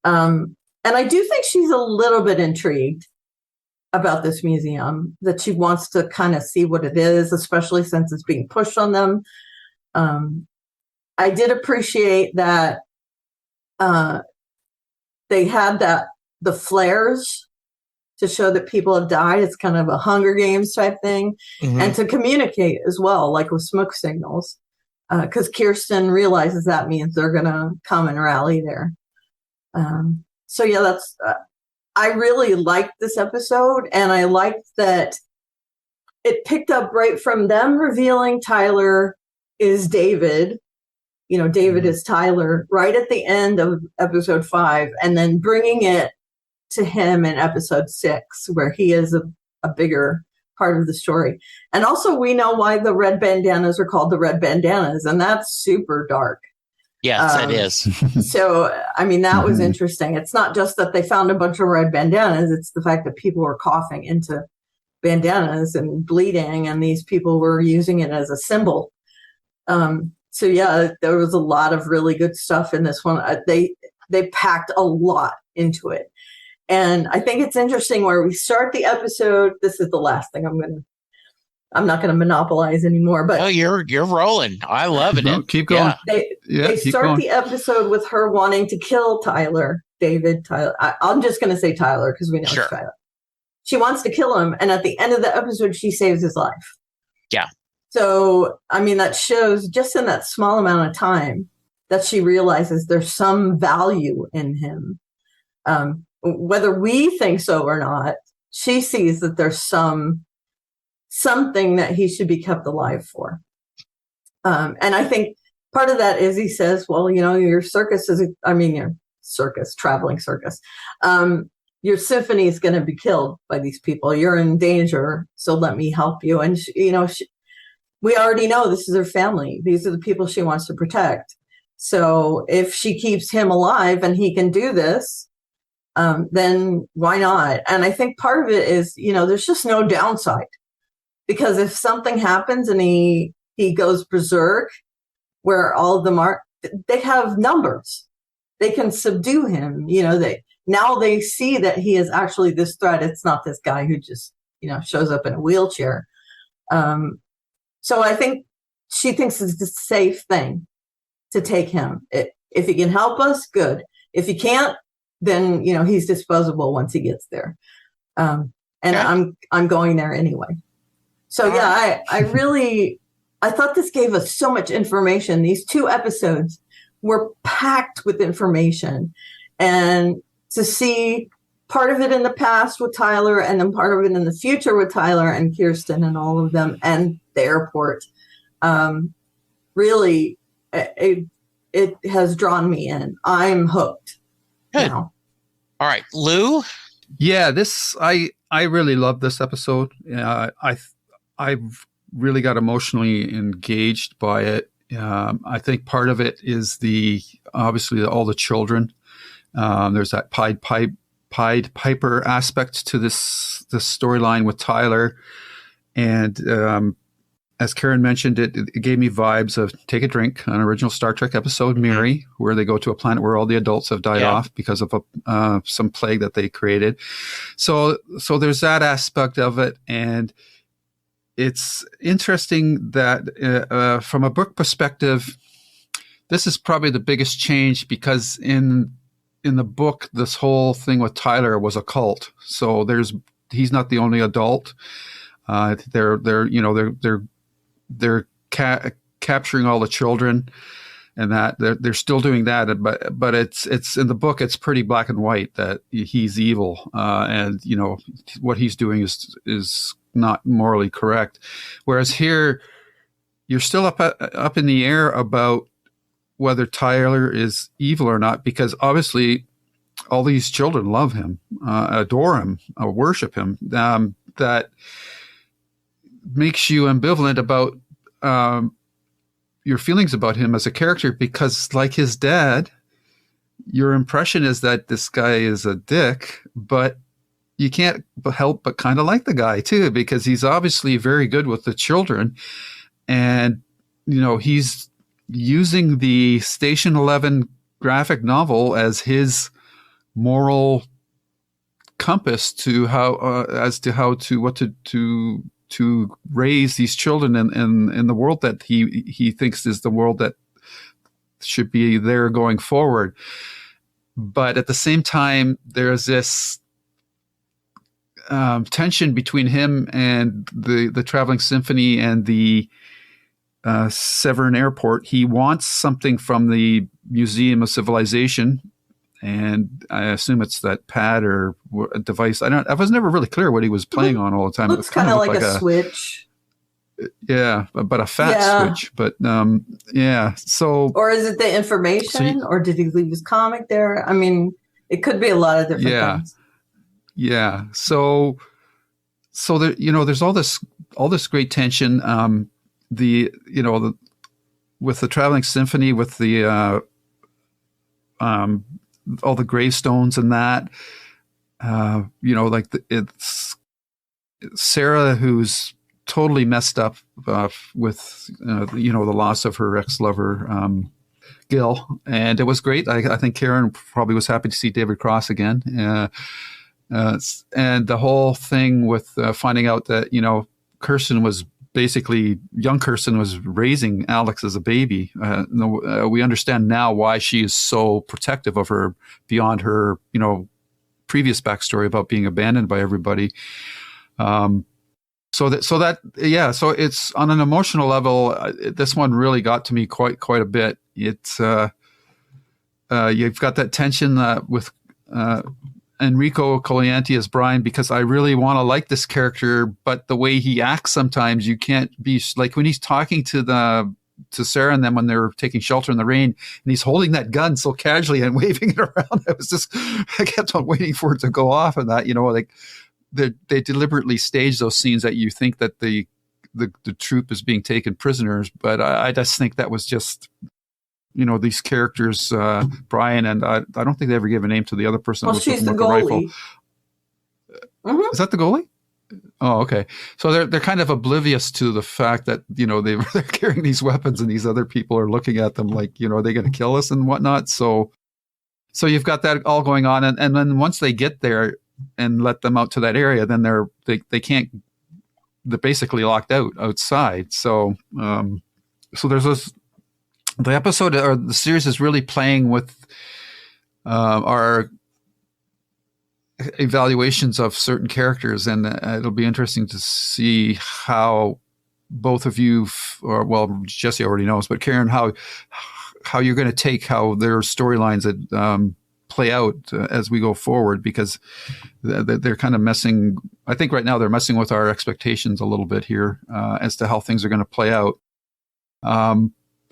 And I do think she's a little bit intrigued about this museum, that she wants to kind of see what it is, especially since it's being pushed on them. I did appreciate that they had the flares to show that people have died. It's kind of a Hunger Games type thing. Mm-hmm. And to communicate as well, like with smoke signals, because Kirsten realizes that means they're going to come and rally there. So that's, I really liked this episode, and I liked that it picked up right from them revealing Tyler is David. David is Tyler right at the end of episode 5, and then bringing it to him in episode 6, where he is a bigger part of the story. And also we know why the red bandanas are called the red bandanas, and that's super dark. Yes, it is. So, that was interesting. It's not just that they found a bunch of red bandanas. It's the fact that people were coughing into bandanas and bleeding, and these people were using it as a symbol. So yeah, there was a lot of really good stuff in this one. They packed a lot into it. And I think it's interesting where we start the episode. This is the last thing I'm not going to monopolize anymore, but oh, you're rolling. I love it. No, keep going. They start the episode with her wanting to kill Tyler. I'm just going to say Tyler because we know it's Tyler. She wants to kill him, and at the end of the episode, she saves his life. Yeah. So, I mean, that shows just in that small amount of time that she realizes there's some value in him. Whether we think so or not, she sees that there's something that he should be kept alive for. And I think part of that is he says, well, your traveling circus. Your symphony is going to be killed by these people. You're in danger, so let me help you. And, we already know this is her family. These are the people she wants to protect. So if she keeps him alive and he can do this, then why not? And I think part of it is, there's just no downside. Because if something happens and he goes berserk, where all of them are, they have numbers. They can subdue him. Now they see that he is actually this threat. It's not this guy who just, shows up in a wheelchair. So I think she thinks it's the safe thing to take him. If he can help us, good. If he can't, then, he's disposable once he gets there. And I'm going there anyway. So yeah, I thought this gave us so much information. These 2 episodes were packed with information, and to see part of it in the past with Tyler and then part of it in the future with Tyler and Kirsten and all of them and the airport, really, it has drawn me in. I'm hooked. Good. Now. All right, Lou. Yeah, I really love this episode. I've really got emotionally engaged by it. I think part of it is obviously all the children. There's that Pied Piper aspect to this storyline with Tyler, and as Karen mentioned, it gave me vibes of Take a Drink, an original Star Trek episode, Miri, where they go to a planet where all the adults have died off because of some plague that they created. So there's that aspect of it, and it's interesting that from a book perspective, this is probably the biggest change because in the book, this whole thing with Tyler was a cult. So he's not the only adult. They're capturing all the children, and that they're still doing that. But it's in the book, it's pretty black and white that he's evil, and what he's doing is not morally correct. Whereas here, you're still up in the air about whether Tyler is evil or not, because obviously all these children love him, adore him, worship him. That makes you ambivalent about your feelings about him as a character, because like his dad, your impression is that this guy is a dick, but you can't help but kind of like the guy too, because he's obviously very good with the children. And, he's using the Station 11 graphic novel as his moral compass to what to raise these children in the world that he thinks is the world that should be there going forward. But at the same time, there's this tension between him and the Traveling Symphony and the Severn Airport. He wants something from the Museum of Civilization, and I assume it's that pad or a device. I was never really clear what he was playing on all the time. Looks kind of like a switch. Yeah, but a fat switch. But so. Or is it the information, or did he leave his comic there? I mean, it could be a lot of different things. Yeah. So there, there's all this great tension. With the Traveling Symphony, with the all the gravestones and that, it's Sarah who's totally messed up with the loss of her ex-lover Gil, and it was great. I think Karen probably was happy to see David Cross again, and the whole thing with finding out that Kirsten was basically, young Kirsten was raising Alex as a baby. We understand now why she is so protective of her beyond her previous backstory about being abandoned by everybody. So it's on an emotional level. This one really got to me quite a bit. It's you've got that tension with Enrico Colaianti as Brian, because I really want to like this character, but the way he acts sometimes, you can't be like when he's talking to Sarah and them when they're taking shelter in the rain, and he's holding that gun so casually and waving it around. I kept on waiting for it to go off, and that like. They deliberately stage those scenes that you think that the troop is being taken prisoners, but I just think that was just these characters, Brian, and I don't think they ever gave a name to the other person. Well, she's the goalie. Mm-hmm. Is that the goalie? Oh, okay. So they're kind of oblivious to the fact that they're carrying these weapons and these other people are looking at them like are they going to kill us and whatnot. So you've got that all going on, and then once they get there and let them out to that area, then they can't. They're basically locked outside. So there's this. The episode or the series is really playing with our evaluations of certain characters, and it'll be interesting to see how both of you, or well, Jesse already knows, but Karen, how you're going to take how their storylines that play out as we go forward, because they're kind of messing. I think right now they're messing with our expectations a little bit here as to how things are going to play out.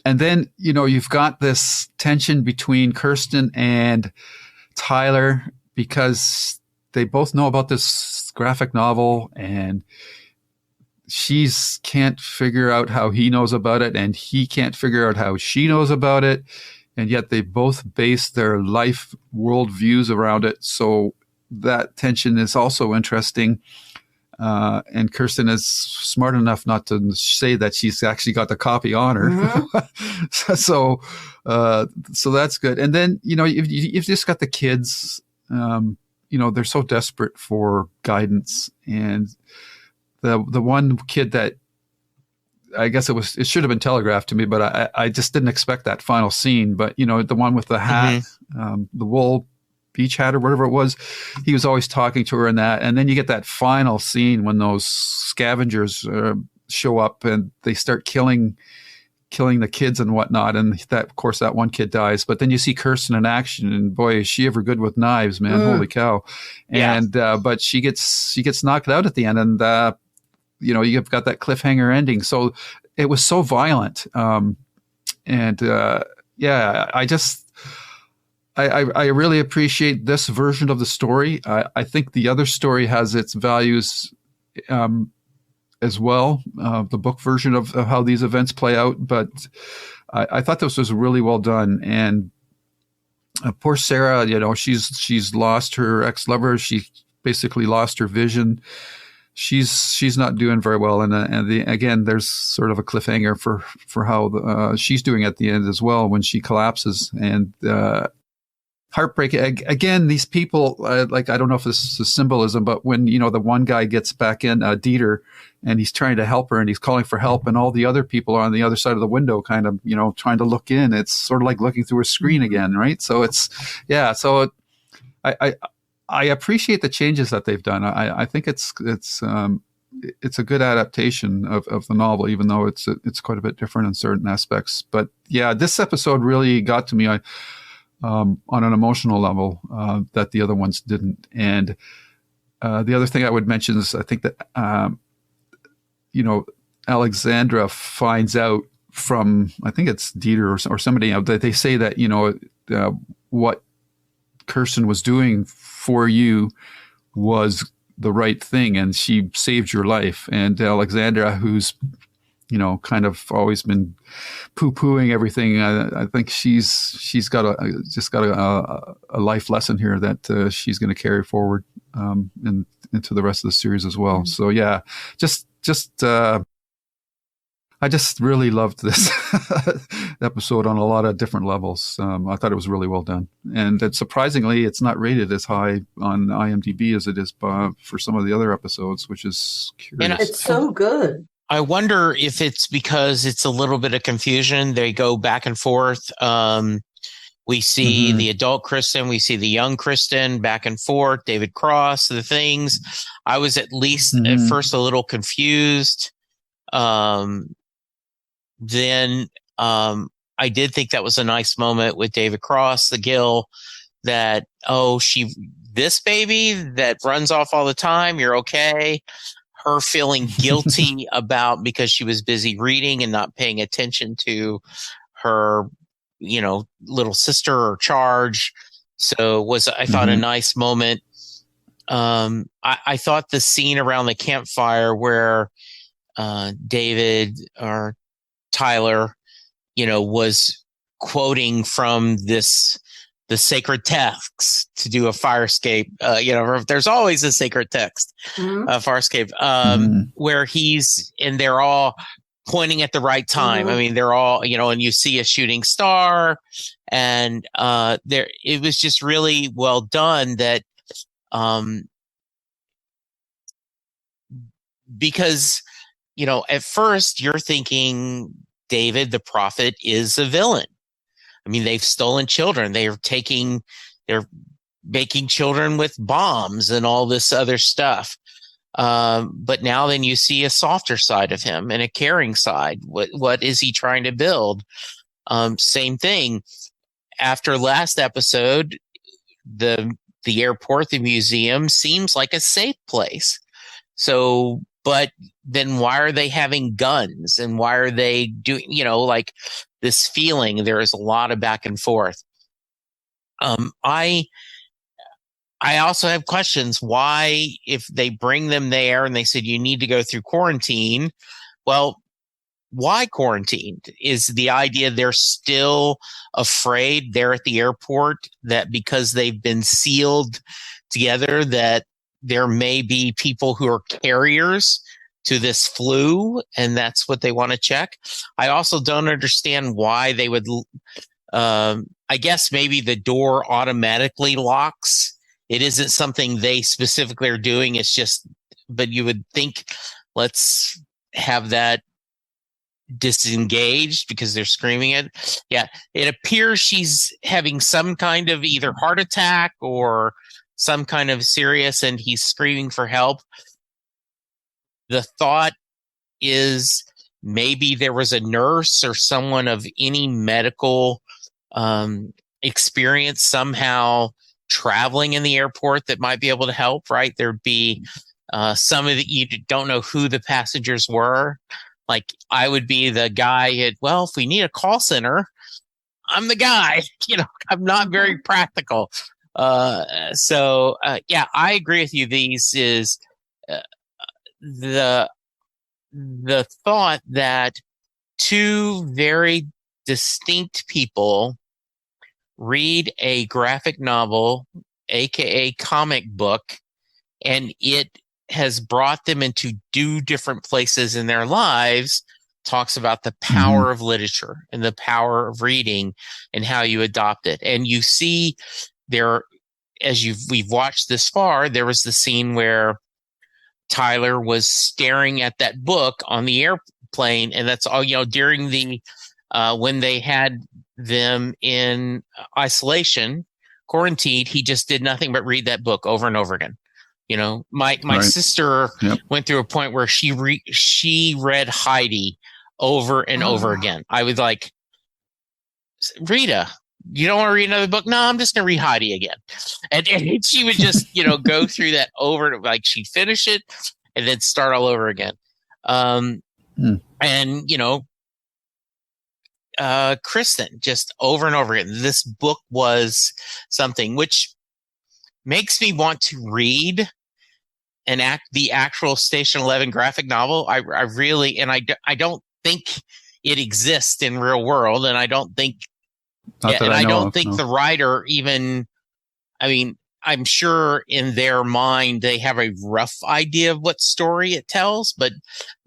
And then you've got this tension between Kirsten and Tyler, because they both know about this graphic novel, and she can't figure out how he knows about it, and he can't figure out how she knows about it. And yet they both base their life worldviews around it. So that tension is also interesting. And Kirsten is smart enough not to say that she's actually got the copy on her. Mm-hmm. So that's good. And then, you've just got the kids, they're so desperate for guidance. And the one kid that, I guess it should have been telegraphed to me, but I just didn't expect that final scene. But, the one with the hat, mm-hmm. The wool beach hat or whatever it was, he was always talking to her in that. And then you get that final scene when those scavengers show up and they start killing the kids and whatnot. And that, of course, that one kid dies. But then you see Kirsten in action, and boy, is she ever good with knives, man. Holy cow. And, but she gets knocked out at the end, and, you've got that cliffhanger ending. So it was so violent. I really appreciate this version of the story. I think the other story has its values as well, the book version of how these events play out. But I thought this was really well done. And poor Sarah, she's lost her ex-lover. She basically lost her vision. She's not doing very well, and again, there's sort of a cliffhanger for how she's doing at the end as well when she collapses, and heartbreak again. These people, like, I don't know if this is symbolism, but when the one guy gets back in, Dieter, and he's trying to help her, and he's calling for help, and all the other people are on the other side of the window, kind of trying to look in. It's sort of like looking through a screen again, right? So I appreciate the changes that they've done. I think it's a good adaptation of the novel, even though it's quite a bit different in certain aspects. But yeah, this episode really got to me on an emotional level that the other ones didn't. And the other thing I would mention is I think that Alexandra finds out from, I think it's Dieter or somebody, that they say that what Kirsten was doing for you was the right thing, and she saved your life. And Alexandra, who's kind of always been poo-pooing everything, I think she's got a life lesson here that she's going to carry forward into the rest of the series as well. Mm-hmm. So yeah, just I just really loved this episode on a lot of different levels. I thought it was really well done. And surprisingly, it's not rated as high on IMDb as it is for some of the other episodes, which is curious. And it's so good. I wonder if it's because it's a little bit of confusion. They go back and forth. We see the adult Kristen, we see the young Kristen back and forth, David Cross, the things. I was at least at first a little confused. Then I did think that was a nice moment with David Cross, the Gill, that, this baby that runs off all the time, you're okay. Her feeling guilty about because she was busy reading and not paying attention to her, little sister or charge. So I thought a nice moment. I thought the scene around the campfire where David or Tyler, was quoting from the sacred text to do a fire escape. There's always a sacred text, fire escape, where they're all pointing at the right time. I mean, they're all, and you see a shooting star, and it was just really well done that, because, at first you're thinking David, the prophet, is a villain. I mean, they've stolen children. They're making children with bombs and all this other stuff. But now then you see a softer side of him and a caring side. What is he trying to build? Same thing. After last episode, the airport, the museum seems like a safe place. So, but then why are they having guns, and why are they doing, like this feeling? There is a lot of back and forth. I also have questions. Why, if they bring them there and they said you need to go through quarantine, well, why quarantine? Is the idea they're still afraid there at the airport that because they've been sealed together that there may be people who are carriers to this flu, and that's what they want to check? I also don't understand why they would, I guess maybe the door automatically locks. It isn't something they specifically are doing. It's just, but you would think, let's have that disengaged because they're screaming it. Yeah. It appears she's having some kind of either heart attack or some kind of serious, and he's screaming for help. The thought is maybe there was a nurse or someone of any medical experience somehow traveling in the airport that might be able to help, right? There'd be some of you don't know who the passengers were. Like I would be the guy if we need a call center, I'm the guy, I'm not very practical. So I agree with you. These is the thought that two very distinct people read a graphic novel, aka comic book, and it has brought them into two different places in their lives, talks about the power of literature and the power of reading and how you adopt it. And you see there, as we've watched this far, there was the scene where Tyler was staring at that book on the airplane, and that's all, during the when they had them in isolation, quarantined, he just did nothing but read that book over and over again. My right. sister went through a point where she read Heidi over and over again. I was like, Rita, you don't want to read another book? No, I'm just going to read Heidi again. And she would just, go through that over, like she'd finish it and then start all over again. And, Kristen, just over and over again. This book was something which makes me want to read the actual Station 11 graphic novel. I really, and I don't think it exists in real world. And I don't think, I don't think the writer even, I mean, I'm sure in their mind they have a rough idea of what story it tells, but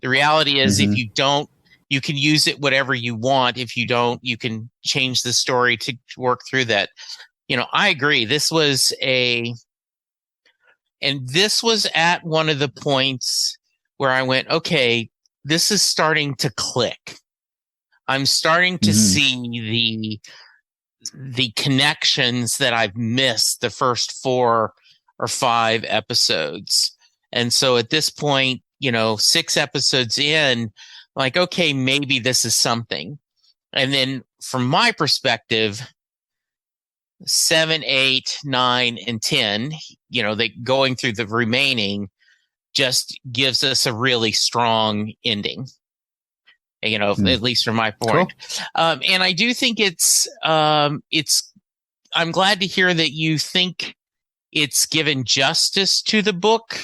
the reality is if you don't, you can use it whatever you want. If you don't, you can change the story to work through that. I agree. This was at one of the points where I went, okay, this is starting to click. I'm starting to see the connections that I've missed the first 4 or 5 episodes. And so at this point, 6 episodes in, like, okay, maybe this is something. And then from my perspective, 7, 8, 9, and 10, they going through the remaining just gives us a really strong ending. At least from my point. Cool. And I do think I'm glad to hear that you think it's given justice to the book,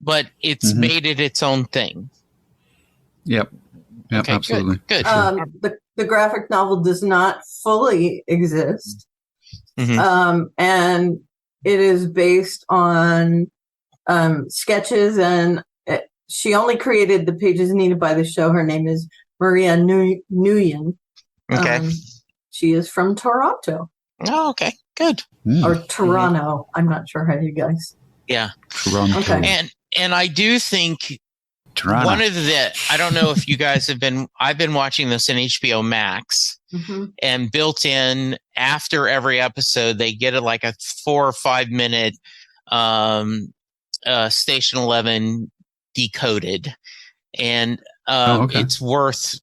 but it's made it its own thing. Yep. Okay, absolutely. Good. The graphic novel does not fully exist. And it is based on sketches, and she only created the pages needed by the show. Her name is Maria Nguyen. Okay. She is from Toronto. Oh, okay. Good. Or Toronto. I'm not sure how you guys. Yeah. Toronto. Okay. And I do think Toronto. One of the, I don't know if you guys have been, I've been watching this in HBO Max, and built in after every episode, they get like a 4 or 5 minute Station 11 decoded. And it's worth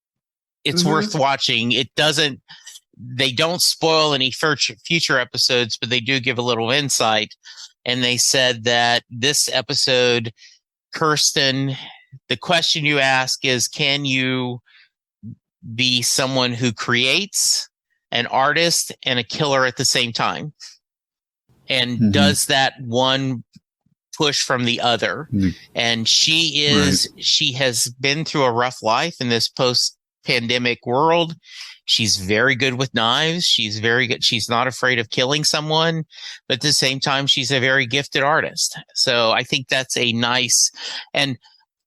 watching. They don't spoil any future episodes, but they do give a little insight. And they said that this episode, Kirsten, the question you ask is, can you be someone who creates, an artist, and a killer at the same time? And does that one push from the other? And she has been through a rough life in this post-pandemic world. She's very good with knives. She's very good. She's not afraid of killing someone, but at the same time, she's a very gifted artist. So I think that's a nice, and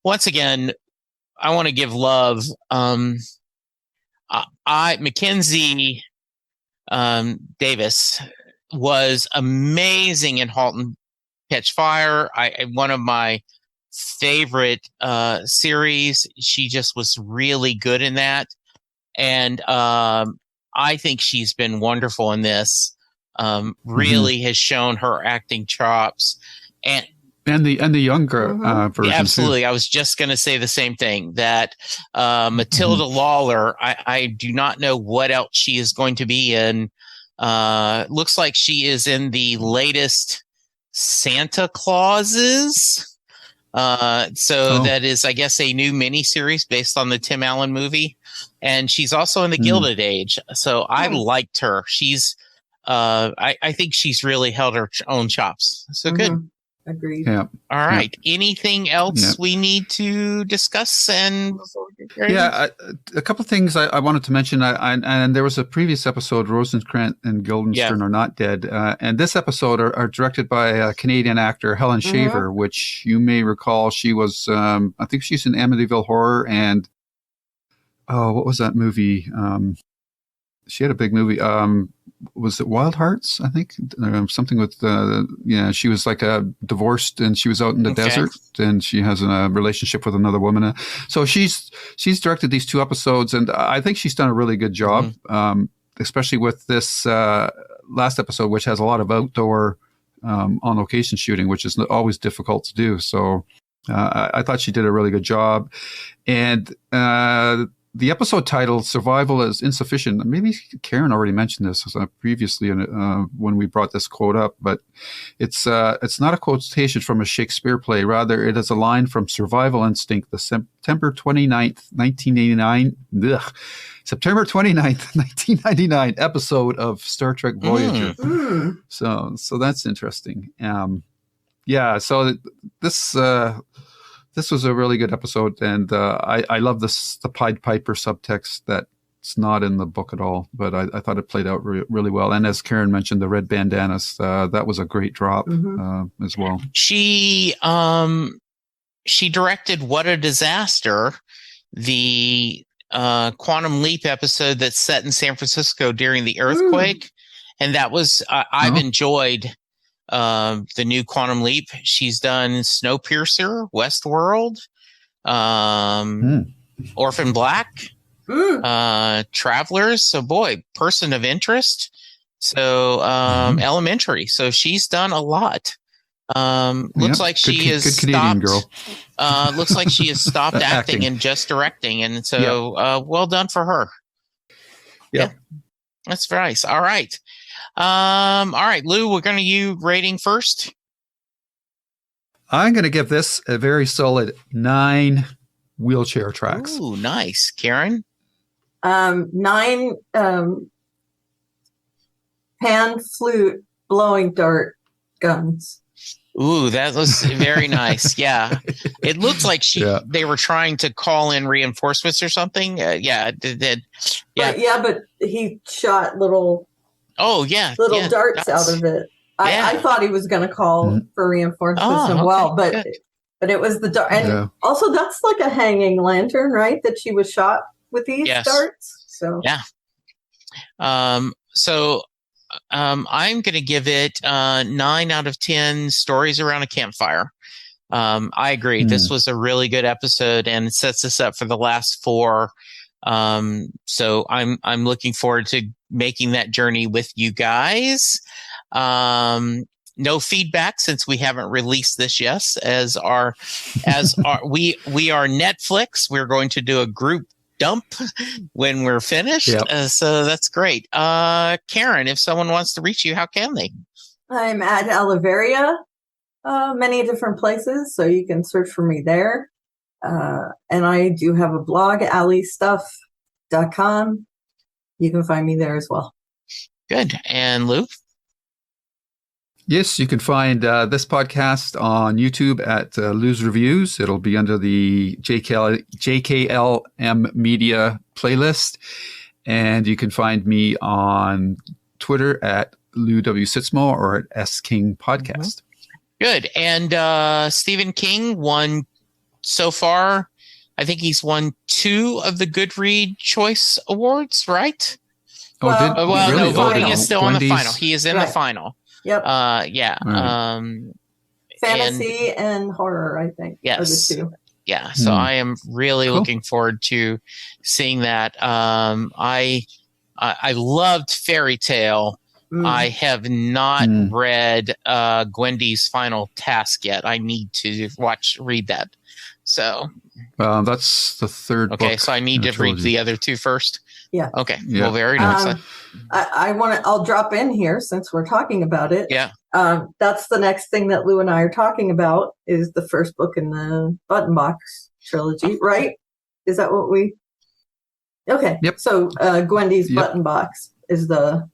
once again, I want to give love. Mackenzie Davis was amazing in *Halt and Catch Fire*. One of my favorite series. She just was really good in that. And I think she's been wonderful in this. Really has shown her acting chops, and the younger version. Absolutely, too. I was just going to say the same thing. That Matilda Lawler, I do not know what else she is going to be in. Looks like she is in the latest Santa Clauses. That is, I guess, a new miniseries based on the Tim Allen movie. And she's also in the Gilded Age. So I liked her. She's, I think she's really held her own chops. So good. Agreed. Yeah. All right. Anything else we need to discuss? And a couple of things I wanted to mention. And there was a previous episode, Rosencrantz and Guildenstern Are Not Dead. And this episode are directed by a Canadian actor, Helen Shaver, which you may recall. She was, I think she's in Amityville Horror and, what was that movie? She had a big movie. Was it Wild Hearts? I think something with she was like divorced and she was out in the desert and she has a relationship with another woman. So she's directed these 2 episodes and I think she's done a really good job, especially with this last episode, which has a lot of outdoor on location shooting, which is always difficult to do. So I thought she did a really good job. And the episode title, Survival is Insufficient. Maybe Karen already mentioned this previously when we brought this quote up, but it's not a quotation from a Shakespeare play. Rather, it is a line from Survival Instinct, the September 29th, 1989, September 29th, 1999 episode of Star Trek Voyager. So that's interesting. So this was a really good episode, and I love the Pied Piper subtext that It's not in the book at all, but I thought it played out really well. And as Karen mentioned, the red bandanas, that was a great drop as well. She directed What a Disaster, the Quantum Leap episode that's set in San Francisco during the earthquake. And that was, I've enjoyed the new Quantum Leap. She's done Snowpiercer, Westworld, Orphan Black, Travelers. So boy, person of interest. So Elementary. So she's done a lot. Looks like she is good Canadian girl. Looks like she has stopped acting and just directing, and so well done for her. Yeah, that's nice. All right, Lou, we're going to you rating first. I'm going to give this a very solid 9 wheelchair tracks. Ooh, nice, Karen. 9 pan flute blowing dart guns. Ooh, that was very nice. Yeah. It looks like they were trying to call in reinforcements or something. Yeah, it did. Yeah. But he shot little darts out of it. I thought he was going to call for reinforcements as well, but it was the dart. And also that's like a hanging lantern, right? That she was shot with these darts. So yeah. I'm going to give it 9 out of 10 stories around a campfire. I agree. This was a really good episode and it sets us up for the last 4. So I'm looking forward to making that journey with you guys. No feedback since we haven't released this yet. We are Netflix. We're going to do a group dump when we're finished. So that's great. Karen, if someone wants to reach you, how can they? I'm at Oliveria, many different places, so you can search for me there. And I do have a blog, alleystuff.com. You can find me there as well. Good. And Lou? Yes, you can find this podcast on YouTube at Lou's Reviews. It'll be under the JKLM Media playlist. And you can find me on Twitter at Lou W. Sitzmo or at S King Podcast. Good. And Stephen King won so far, I think he's won 2 of the Goodread Choice Awards, right? Really? Voting is still on the final. He is in the final. Yep. Yeah. Fantasy and horror, I think. Yes. Are the 2. Yeah. So I am really looking forward to seeing that. I loved Fairy Tale. I have not read Gwendy's Final Task yet. I need to read that. So that's the 3rd book. Okay, so I need to read the other 2 first. Yeah. Okay. Yeah. Well, very nice. I'll drop in here since we're talking about it. Yeah. That's the next thing that Lou and I are talking about is the first book in the Button Box trilogy, right? Is that what we? Okay. Yep. So Gwendy's Button Box is the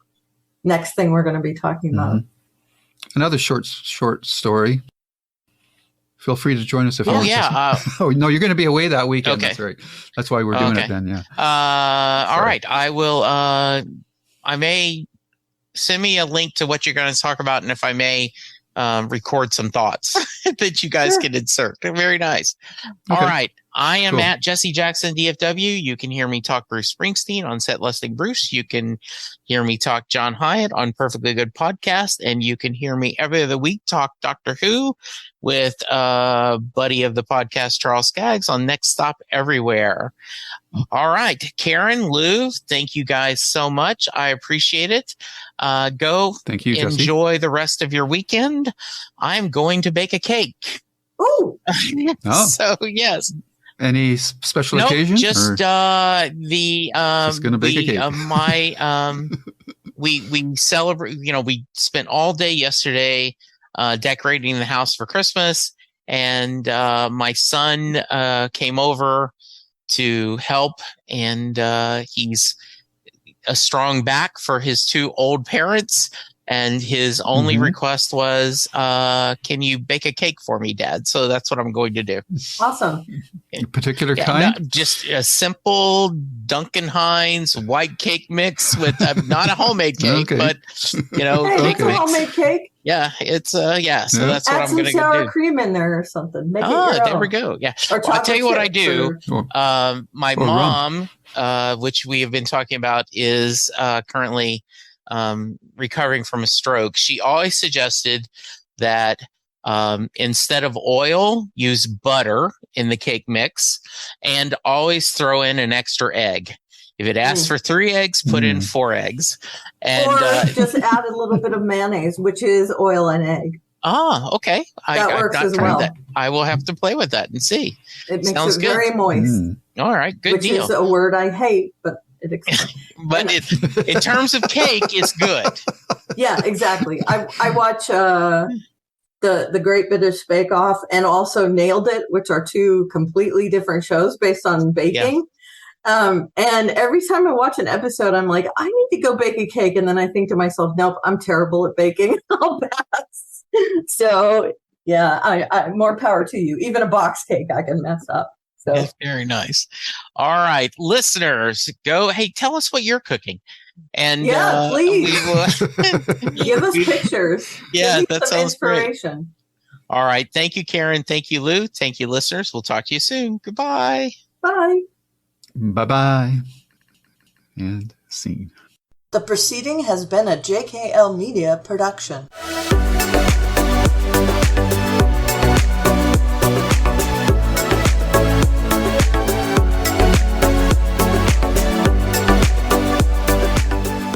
next thing we're going to be talking about. Another short story. Feel free to join us if you want. Oh, no, you're going to be away that weekend. Okay. That's right. That's why we're doing it then, yeah. All right. I will, I may send me a link to what you're going to talk about, and if I may, record some thoughts that you guys can insert. Very nice. Okay. All right. I am at Jesse Jackson DFW. You can hear me talk Bruce Springsteen on Set Listing Bruce. You can hear me talk John Hyatt on Perfectly Good Podcast. And you can hear me every other week talk Doctor Who with buddy of the podcast, Charles Skaggs, on Next Stop Everywhere. All right. Karen, Lou, thank you guys so much. I appreciate it. Thank you, enjoy Jesse. the rest of your weekend. I'm going to bake a cake. Ooh. So, yes. Any special occasion? Just just gonna bake a cake. We celebrate. We spent all day yesterday decorating the house for Christmas, and my son came over to help, and he's a strong back for his 2 old parents. And his only request was, can you bake a cake for me, Dad? So that's what I'm going to do. Awesome. A particular kind? No, just a simple Duncan Hines white cake mix with not a homemade cake, but, hey, cake a homemade cake. Yeah, it's so that's what I'm going to do. Add some sour cream in there or something. Make it your there own. we go. Yeah. Or I'll tell you what I do. My mom, which we have been talking about, is currently recovering from a stroke. She always suggested that instead of oil, use butter in the cake mix, and always throw in an extra egg. If it asks for 3 eggs, put in 4 eggs. And, or just add a little bit of mayonnaise, which is oil and egg. Okay. That works as well. That. I will have to play with that and see. It makes Sounds it good. very moist. All right, good deal. Which is a word I hate, but it explains. But in terms of cake, it's good. Yeah, exactly. I watch the Great British Bake Off and also Nailed It, which are 2 completely different shows based on baking. Yeah. And every time I watch an episode, I'm like, I need to go bake a cake. And then I think to myself, nope, I'm terrible at baking. I'll pass. So yeah, I more power to you. Even a box cake I can mess up. So that's very nice. All right, listeners, hey, tell us what you're cooking. And please we will give us pictures. Yeah, that sounds inspiration. Great. All right. Thank you, Karen. Thank you, Lou. Thank you, listeners. We'll talk to you soon. Goodbye. Bye. Bye-bye. And scene. The proceeding has been a JKL Media production.